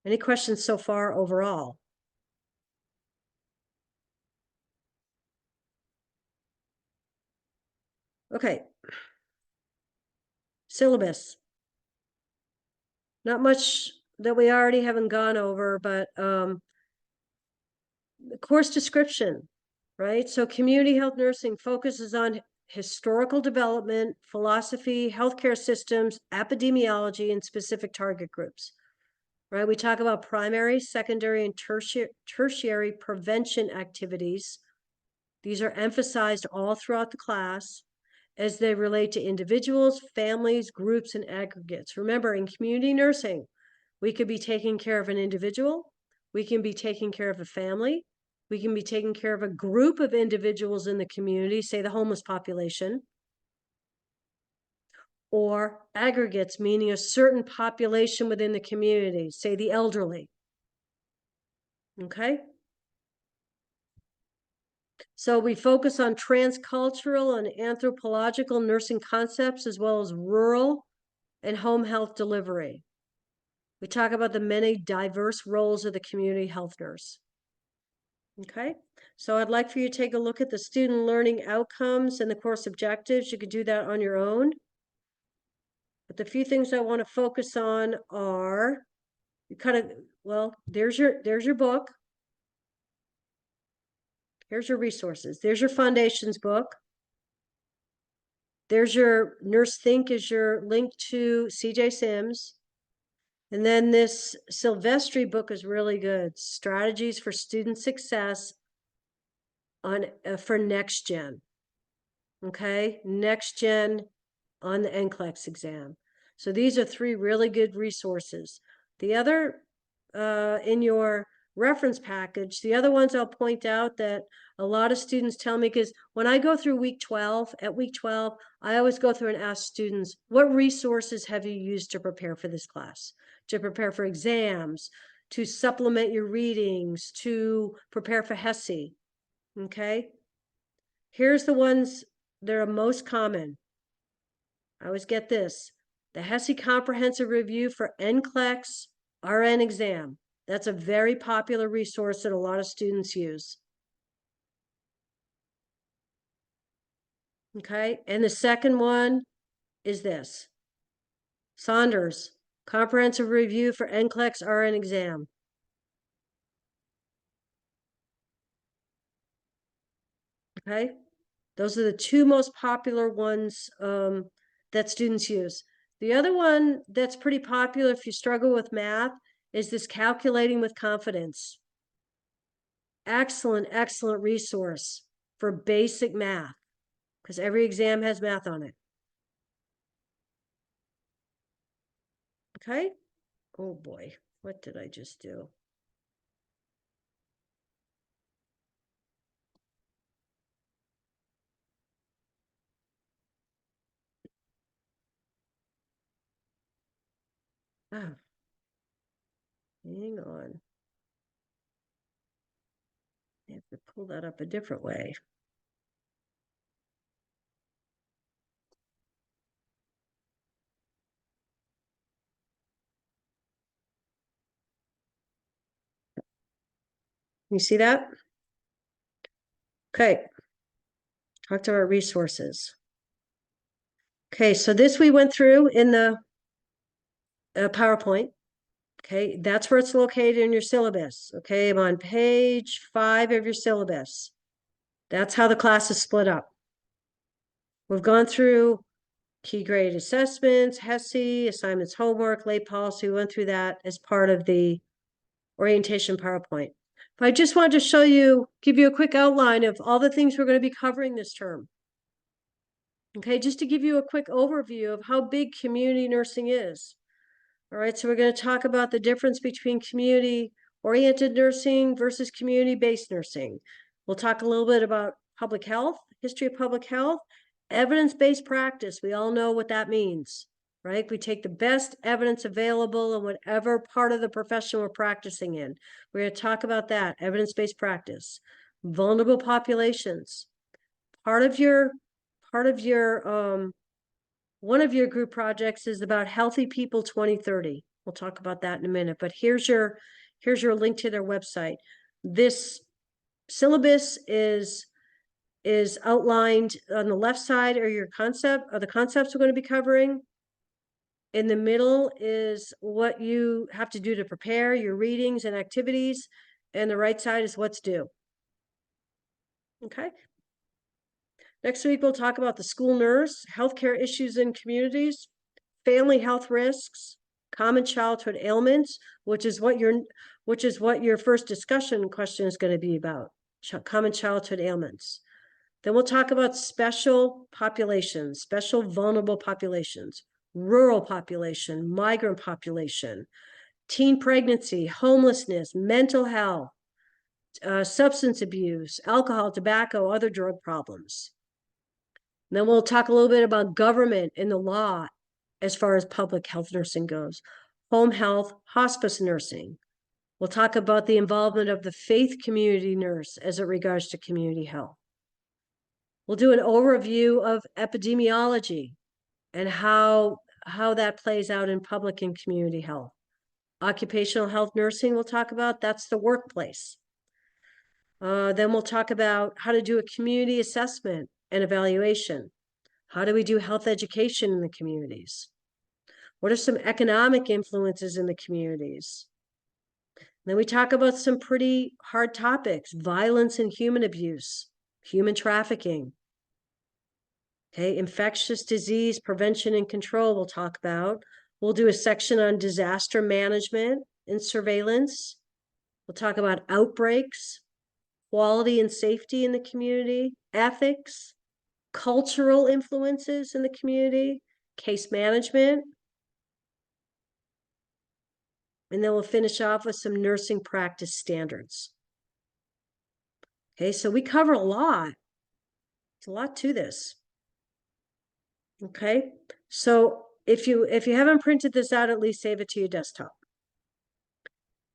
Any questions so far overall? Okay. Syllabus. Not much that we already haven't gone over, but the course description, right? So community health nursing focuses on historical development, philosophy, healthcare systems, epidemiology, and specific target groups, right? We talk about primary, secondary, and tertiary prevention activities. These are emphasized all throughout the class as they relate to individuals, families, groups, and aggregates. Remember, in community nursing, we could be taking care of an individual, we can be taking care of a family, we can be taking care of a group of individuals in the community, say the homeless population, or aggregates, meaning a certain population within the community, say the elderly. Okay? So we focus on transcultural and anthropological nursing concepts, as well as rural and home health delivery. We talk about the many diverse roles of the community health nurse. Okay, so I'd like for you to take a look at the student learning outcomes and the course objectives. You could do that on your own. But the few things I want to focus on are, you kind of, well, there's your book. Here's your resources. There's your foundations book. There's your Nurse Think is your link to CJ Sims. And then this Silvestri book is really good. Strategies for Student Success on for Next Gen. Okay, Next Gen on the NCLEX exam. So these are 3 really good resources. The other in your reference package. The other ones I'll point out that a lot of students tell me, because when I go through week 12, at week 12, I always go through and ask students, what resources have you used to prepare for this class? To prepare for exams, to supplement your readings, to prepare for HESI, okay? Here's the ones that are most common. I always get this. The HESI Comprehensive Review for NCLEX RN exam. That's a very popular resource that a lot of students use. Okay, and the second one is this. Saunders, Comprehensive Review for NCLEX RN exam. Okay, those are the two most popular ones that students use. The other one that's pretty popular if you struggle with math is this Calculating with Confidence. Excellent, excellent resource for basic math, because every exam has math on it. Okay. Oh boy, what did I just do? Oh, hang on. I have to pull that up a different way. You see that? Okay. Talk to our resources. Okay, so this we went through in the PowerPoint. Okay, that's where it's located in your syllabus. Okay, I'm on page 5 of your syllabus. That's how the class is split up. We've gone through key grade assessments, HESI, assignments, homework, late policy. We went through that as part of the orientation PowerPoint. But I just wanted to show you, give you a quick outline of all the things we're going to be covering this term. Okay, just to give you a quick overview of how big community nursing is. All right, so we're going to talk about the difference between community-oriented nursing versus community-based nursing. We'll talk a little bit about public health, history of public health, evidence-based practice. We all know what that means, right? We take the best evidence available in whatever part of the profession we're practicing in. We're going to talk about that, evidence-based practice. Vulnerable populations. One of your group projects is about Healthy People 2030. We'll talk about that in a minute, but here's your link to their website. This syllabus is outlined on the left side are the concepts we're going to be covering. In the middle is what you have to do to prepare your readings and activities, and the right side is what's due. Okay. Next week, we'll talk about the school nurse, healthcare issues in communities, family health risks, common childhood ailments, which is what your first discussion question is going to be about, common childhood ailments. Then we'll talk about special populations, special vulnerable populations, rural population, migrant population, teen pregnancy, homelessness, mental health, substance abuse, alcohol, tobacco, other drug problems. And then we'll talk a little bit about government and the law as far as public health nursing goes, home health, hospice nursing. We'll talk about the involvement of the faith community nurse as it regards to community health. We'll do an overview of epidemiology and how that plays out in public and community health. Occupational health nursing we'll talk about, that's the workplace. Then we'll talk about how to do a community assessment and evaluation. How do we do health education in the communities? What are some economic influences in the communities? Then we talk about some pretty hard topics, violence and human abuse, human trafficking. Okay, infectious disease prevention and control we'll talk about. We'll do a section on disaster management and surveillance. We'll talk about outbreaks, quality and safety in the community, ethics, cultural influences in the community, case management. And then we'll finish off with some nursing practice standards. Okay, so we cover a lot. It's a lot to this. Okay, so if you haven't printed this out, at least save it to your desktop.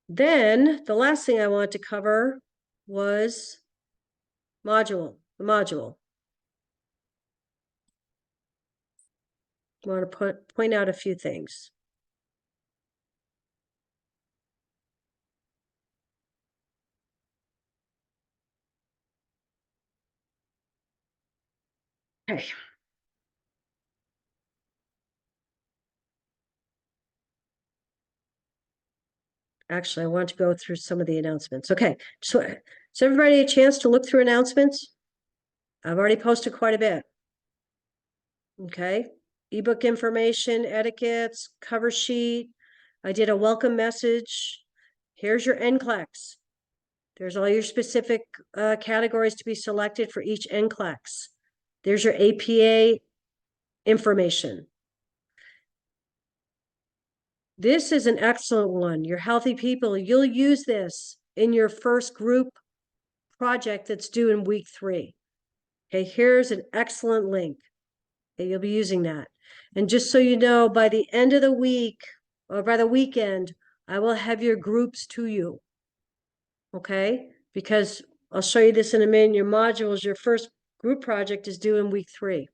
Then the last thing I wanted to cover was the module. I want to point out a few things. Okay. Actually, I want to go through some of the announcements. Okay, so everybody a chance to look through announcements? I've already posted quite a bit. Okay, ebook information, etiquettes, cover sheet. I did a welcome message. Here's your NCLEX. There's all your specific categories to be selected for each NCLEX. There's your APA information. This is an excellent one. Your healthy people, you'll use this in your first group project that's due in week 3. Okay, here's an excellent link. Okay, you'll be using that. And just so you know, by the end of the week or by the weekend, I will have your groups to you. Okay, because I'll show you this in a minute. Your modules, your first group project is due in week 3.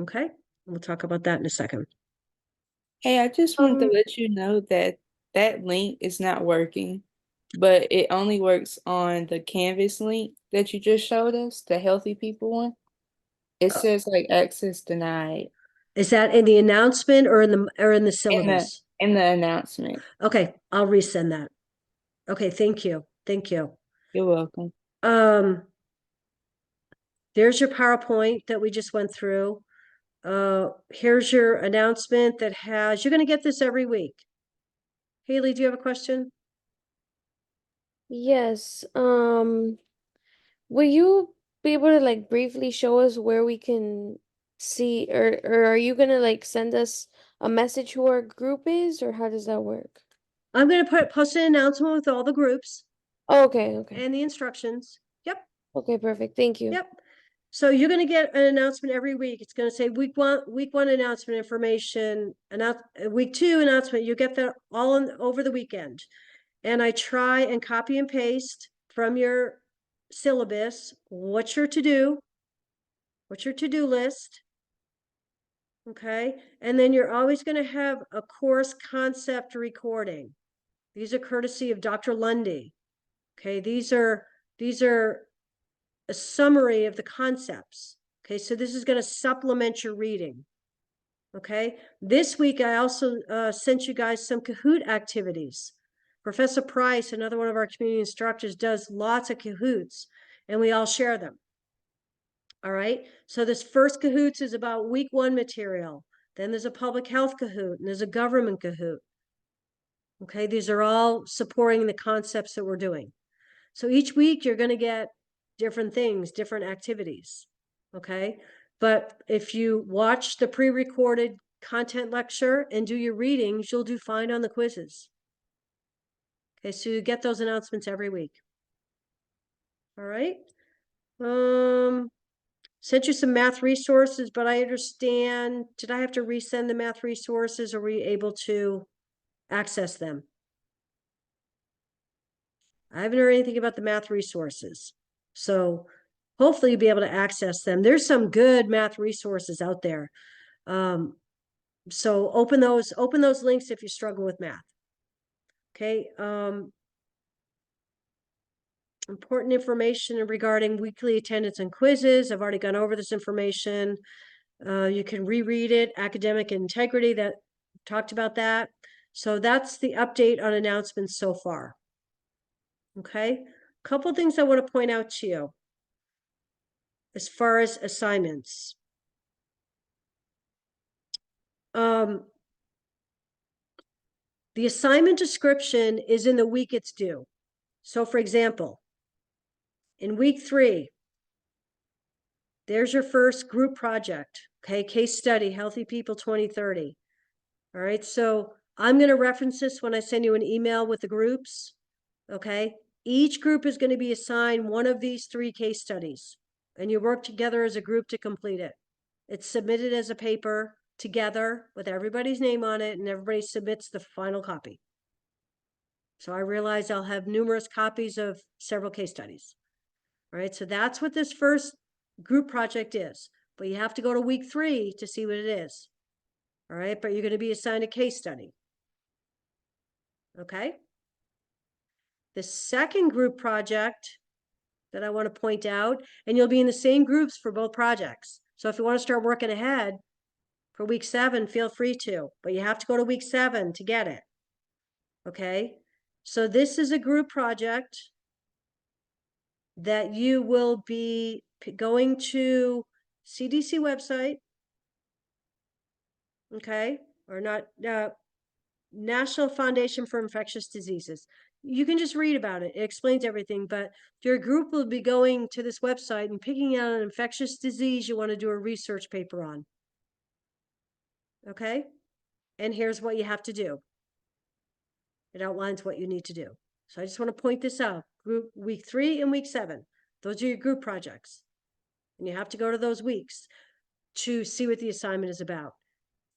Okay, we'll talk about that in a second. Hey, I just wanted to let you know that that link is not working, but it only works on the Canvas link that you just showed us, the healthy people one. It says like access denied Is that in the announcement or in the syllabus? in the announcement. Okay, I'll resend that. Okay, thank you. Thank you. You're welcome. There's your PowerPoint that we just went through. Here's your announcement that has, you're going to get this every week. Haley, do you have a question? Yes. Will you be able to like briefly show us where we can see, or are you gonna like send us a message who our group is, or how does that work? I'm going to post an announcement with all the groups Oh, okay. and the instructions. Yep. Okay, perfect. Thank you. Yep. So you're going to get an announcement every week. It's going to say week one announcement information, week 2 announcement. You get that all over the weekend. And I try and copy and paste from your syllabus what's your to-do list. Okay. And then you're always going to have a course concept recording. These are courtesy of Dr. Lundy. Okay. These are a summary of the concepts. Okay, so this is going to supplement your reading. Okay, this week I also sent you guys some Kahoot activities. Professor Price, another one of our community instructors, does lots of Kahoots, and we all share them. All right, so this first Kahoots is about week 1 material. Then there's a public health Kahoot, and there's a government Kahoot. Okay, these are all supporting the concepts that we're doing. So each week you're going to get different things, different activities. Okay. But if you watch the pre-recorded content lecture and do your readings, you'll do fine on the quizzes. Okay. So you get those announcements every week. All right. Sent you some math resources, but I understand, did I have to resend the math resources, or were you able to access them? I haven't heard anything about the math resources. So hopefully you'll be able to access them. There's some good math resources out there. So open those links if you struggle with math. Okay. Important information regarding weekly attendance and quizzes. I've already gone over this information. You can reread it. Academic integrity, that talked about that. So that's the update on announcements so far. Okay. Couple things I want to point out to you as far as assignments. The assignment description is in the week it's due. So for example, in week 3, there's your first group project. Okay, case study, Healthy People 2030. All right, so I'm going to reference this when I send you an email with the groups. Okay. Each group is going to be assigned one of these 3 case studies, and you work together as a group to complete it. It's submitted as a paper together with everybody's name on it, and everybody submits the final copy. So I realize I'll have numerous copies of several case studies. All right. So that's what this first group project is, but you have to go to week 3 to see what it is. All right. But you're going to be assigned a case study. Okay. The second group project that I want to point out, and you'll be in the same groups for both projects. So if you want to start working ahead for week 7, feel free to, but you have to go to week 7 to get it. Okay. So this is a group project that you will be going to CDC website. Okay. Or not, National Foundation for Infectious Diseases. You can just read about it. It explains everything, but your group will be going to this website and picking out an infectious disease you want to do a research paper on. Okay? And here's what you have to do. It outlines what you need to do. So I just want to point this out. Group week 3 and week 7. Those are your group projects. And you have to go to those weeks to see what the assignment is about.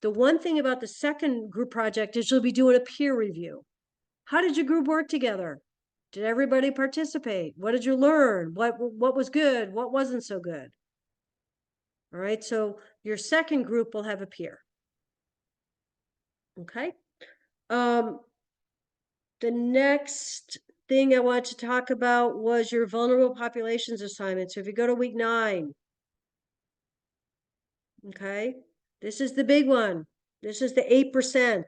The one thing about the second group project is you'll be doing a peer review. How did your group work together? Did everybody participate? What did you learn? What was good? What wasn't so good? All right, so your second group will have a peer. Okay. The next thing I want to talk about was your vulnerable populations assignment. So if you go to week 9, okay, this is the big one. This is the 8%.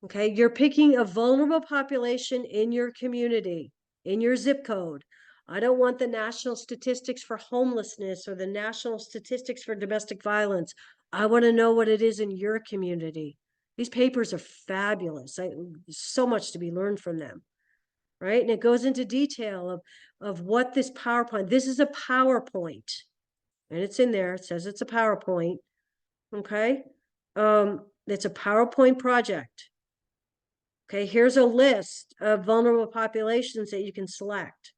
Okay, you're picking a vulnerable population in your community, in your zip code. I don't want the national statistics for homelessness or the national statistics for domestic violence. I want to know what it is in your community. These papers are fabulous. So much to be learned from them, right? And it goes into detail of what this PowerPoint, this is a PowerPoint, and it's in there. It says it's a PowerPoint, okay? It's a PowerPoint project. Okay, here's a list of vulnerable populations that you can select.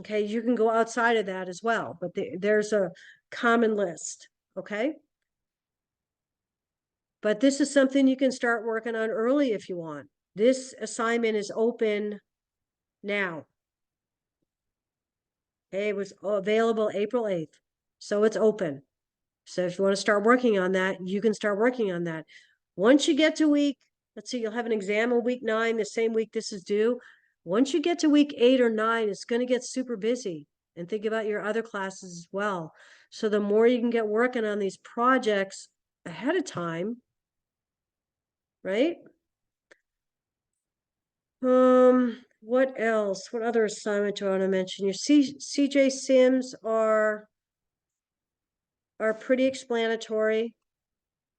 Okay, you can go outside of that as well, but there's a common list, okay? But this is something you can start working on early if you want. This assignment is open now. Okay, it was available April 8th, so it's open. So if you want to start working on that, you can start working on that. Once you get to week, let's see, you'll have an exam on week 9, the same week this is due. Once you get to week 8 or 9, it's going to get super busy. And think about your other classes as well. So the more you can get working on these projects ahead of time, right? What else? What other assignment do I want to mention? Your CJ Sims are pretty explanatory,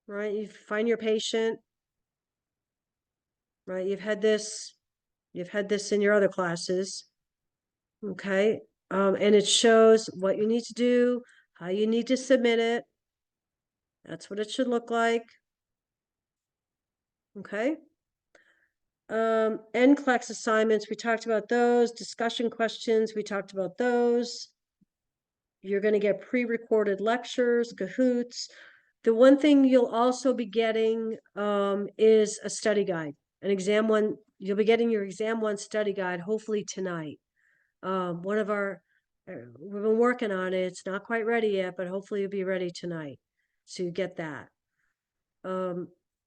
right? You find your patient, right? You've had this in your other classes, okay? And it shows what you need to do, how you need to submit it. That's what it should look like. Okay. NCLEX assignments, we talked about those. Discussion questions, we talked about those. You're going to get pre-recorded lectures, Kahoots. The one thing you'll also be getting is a study guide, an exam one. You'll be getting your exam 1 study guide hopefully tonight. One of our, we've been working on it. It's not quite ready yet, but hopefully it'll be ready tonight. So you get that.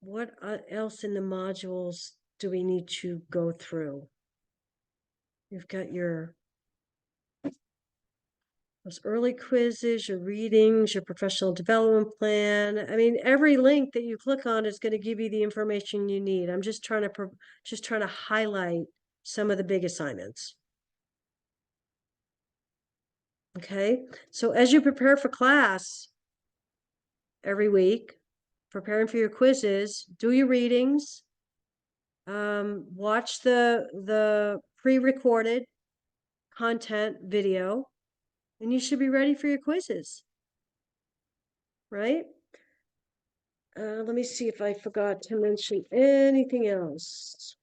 What else in the modules do we need to go through? You've got those early quizzes, your readings, your professional development plan. I mean, every link that you click on is going to give you the information you need. I'm just trying to highlight some of the big assignments. Okay, so as you prepare for class every week, preparing for your quizzes, do your readings, watch the pre-recorded content video, and you should be ready for your quizzes, right? Let me see if I forgot to mention anything else.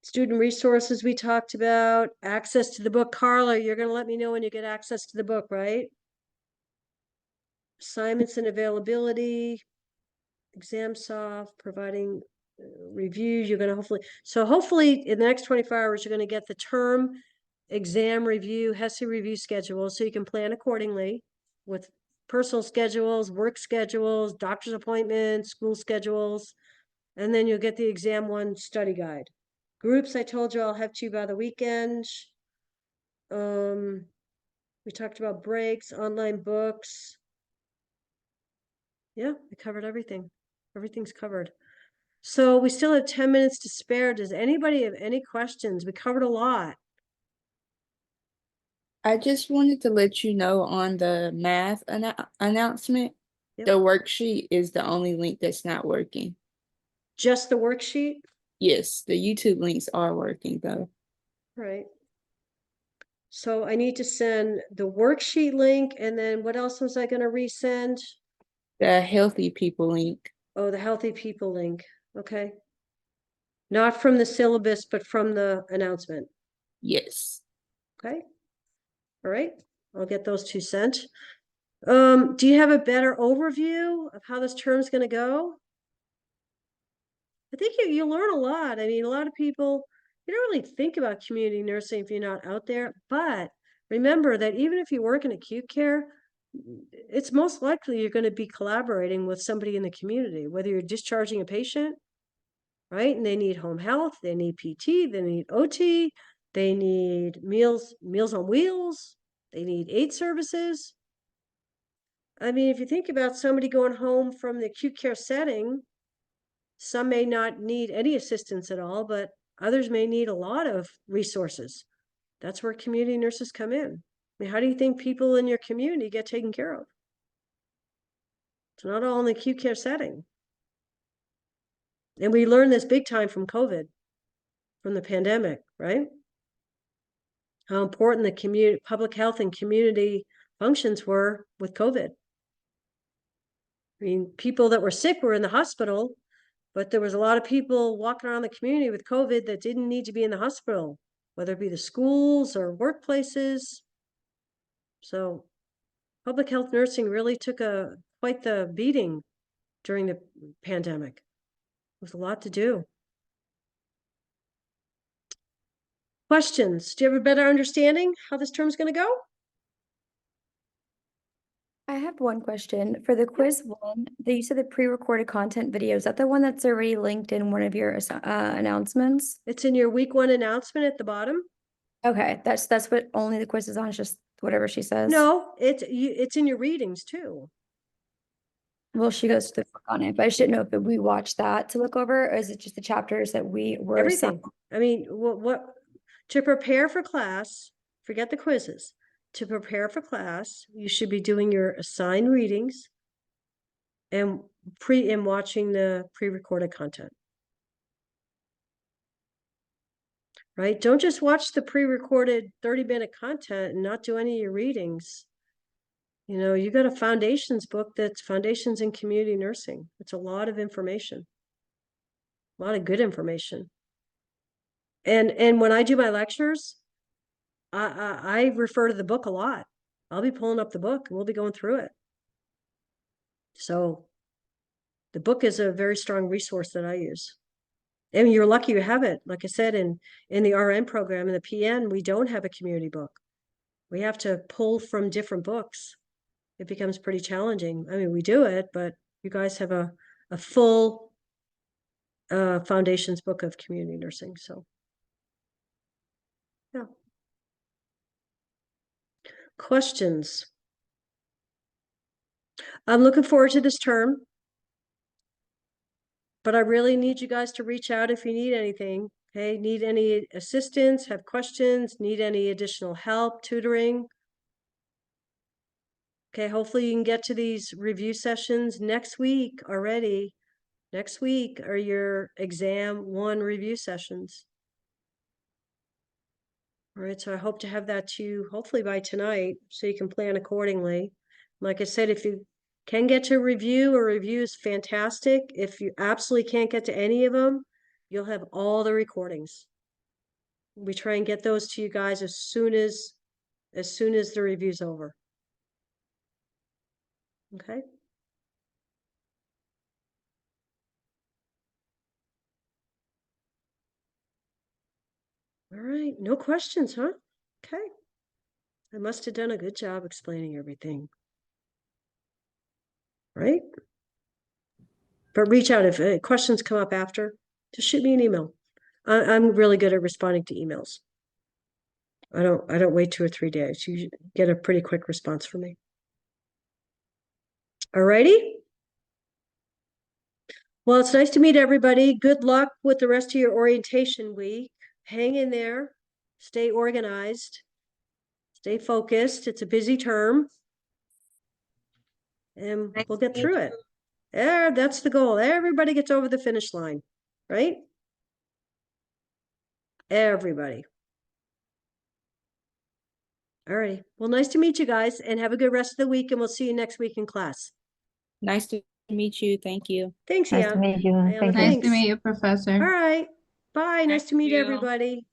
Student resources we talked about, access to the book. Carla, you're gonna let me know when you get access to the book, right? Assignments and availability, exam soft, providing reviews. You're gonna hopefully in the next 24 hours, you're gonna get the term exam review, HESI review schedule, so you can plan accordingly with personal schedules, work schedules, doctor's appointments, school schedules, and then you'll get the exam one study guide. Groups, I told you I'll have to you by the weekend. We talked about breaks, online books. Yeah, we covered everything. Everything's covered. So we still have 10 minutes to spare. Does anybody have any questions? We covered a lot. I just wanted to let you know on the math announcement, Yep. the worksheet is the only link that's not working. Just the worksheet? Yes, the YouTube links are working though. Right. So I need to send the worksheet link, and then what else was I gonna resend? The healthy people link. Oh, the healthy people link. Okay. Not from the syllabus, but from the announcement. Yes. Okay. All right. I'll get those two sent. Do you have a better overview of how this term's gonna go? I think you learn a lot. I mean, a lot of people, you don't really think about community nursing if you're not out there, but remember that even if you work in acute care, it's most likely you're going to be collaborating with somebody in the community, whether you're discharging a patient, right? And they need home health, they need PT, they need OT, they need meals on wheels, they need aid services. I mean, if you think about somebody going home from the acute care setting, some may not need any assistance at all, but others may need a lot of resources. That's where community nurses come in. I mean, how do you think people in your community get taken care of? It's not all in the acute care setting. And we learned this big time from COVID, from the pandemic, right? How important the community, public health and community functions were with COVID. I mean, people that were sick were in the hospital, but there was a lot of people walking around the community with COVID that didn't need to be in the hospital, whether it be the schools or workplaces. So public health nursing really took quite the beating during the pandemic. It was a lot to do. Questions? Do you have a better understanding how this term's going to go? I have one question. For the quiz one, you said the pre-recorded content video, is that the one that's already linked in one of your announcements? It's in your week 1 announcement at the bottom. Okay, that's what only the quiz is on, it's just whatever she says. No, it's in your readings too. Well, she goes to click on it, but I should know if we watched that to look over, or is it just the chapters that we were Everything. assigned? I mean, what to prepare for class, forget the quizzes. To prepare for class, you should be doing your assigned readings and watching the pre-recorded content. Right? Don't just watch the pre-recorded 30-minute content and not do any of your readings. You know, you got a foundations book that's Foundations in Community Nursing. It's a lot of information. A lot of good information. And when I do my lectures, I refer to the book a lot. I'll be pulling up the book and we'll be going through it. So the book is a very strong resource that I use. And you're lucky you have it. Like I said, in the RN program, in the PN, we don't have a community book. We have to pull from different books. It becomes pretty challenging. I mean, we do it, but you guys have a full foundations book of community nursing. So, yeah. Questions? I'm looking forward to this term, but I really need you guys to reach out if you need anything. Okay, need any assistance, have questions, need any additional help, tutoring. Okay, hopefully you can get to these review sessions next week already. Next week are your exam 1 review sessions. All right, so I hope to have that to you hopefully by tonight, so you can plan accordingly. Like I said, if you can get to a review is fantastic. If you absolutely can't get to any of them, you'll have all the recordings. We try and get those to you guys as soon as the review's over. Okay? All right, no questions, huh? Okay. I must have done a good job explaining everything. Right? But reach out if questions come up after, just shoot me an email. I'm really good at responding to emails. I don't wait 2 or 3 days. You get a pretty quick response from me. All righty. Well, it's nice to meet everybody. Good luck with the rest of your orientation week. Hang in there. Stay organized. Stay focused. It's a busy term. And we'll get through it. Yeah, that's the goal. Everybody gets over the finish line, right? Everybody. All right. Well, nice to meet you guys and have a good rest of the week, and we'll see you next week in class. Nice to meet you. Thank you. Thanks, Nice Ian. to meet you. Ayala, Thank you. Nice thanks. to meet you, All Professor. right. Bye. Nice to meet you. everybody.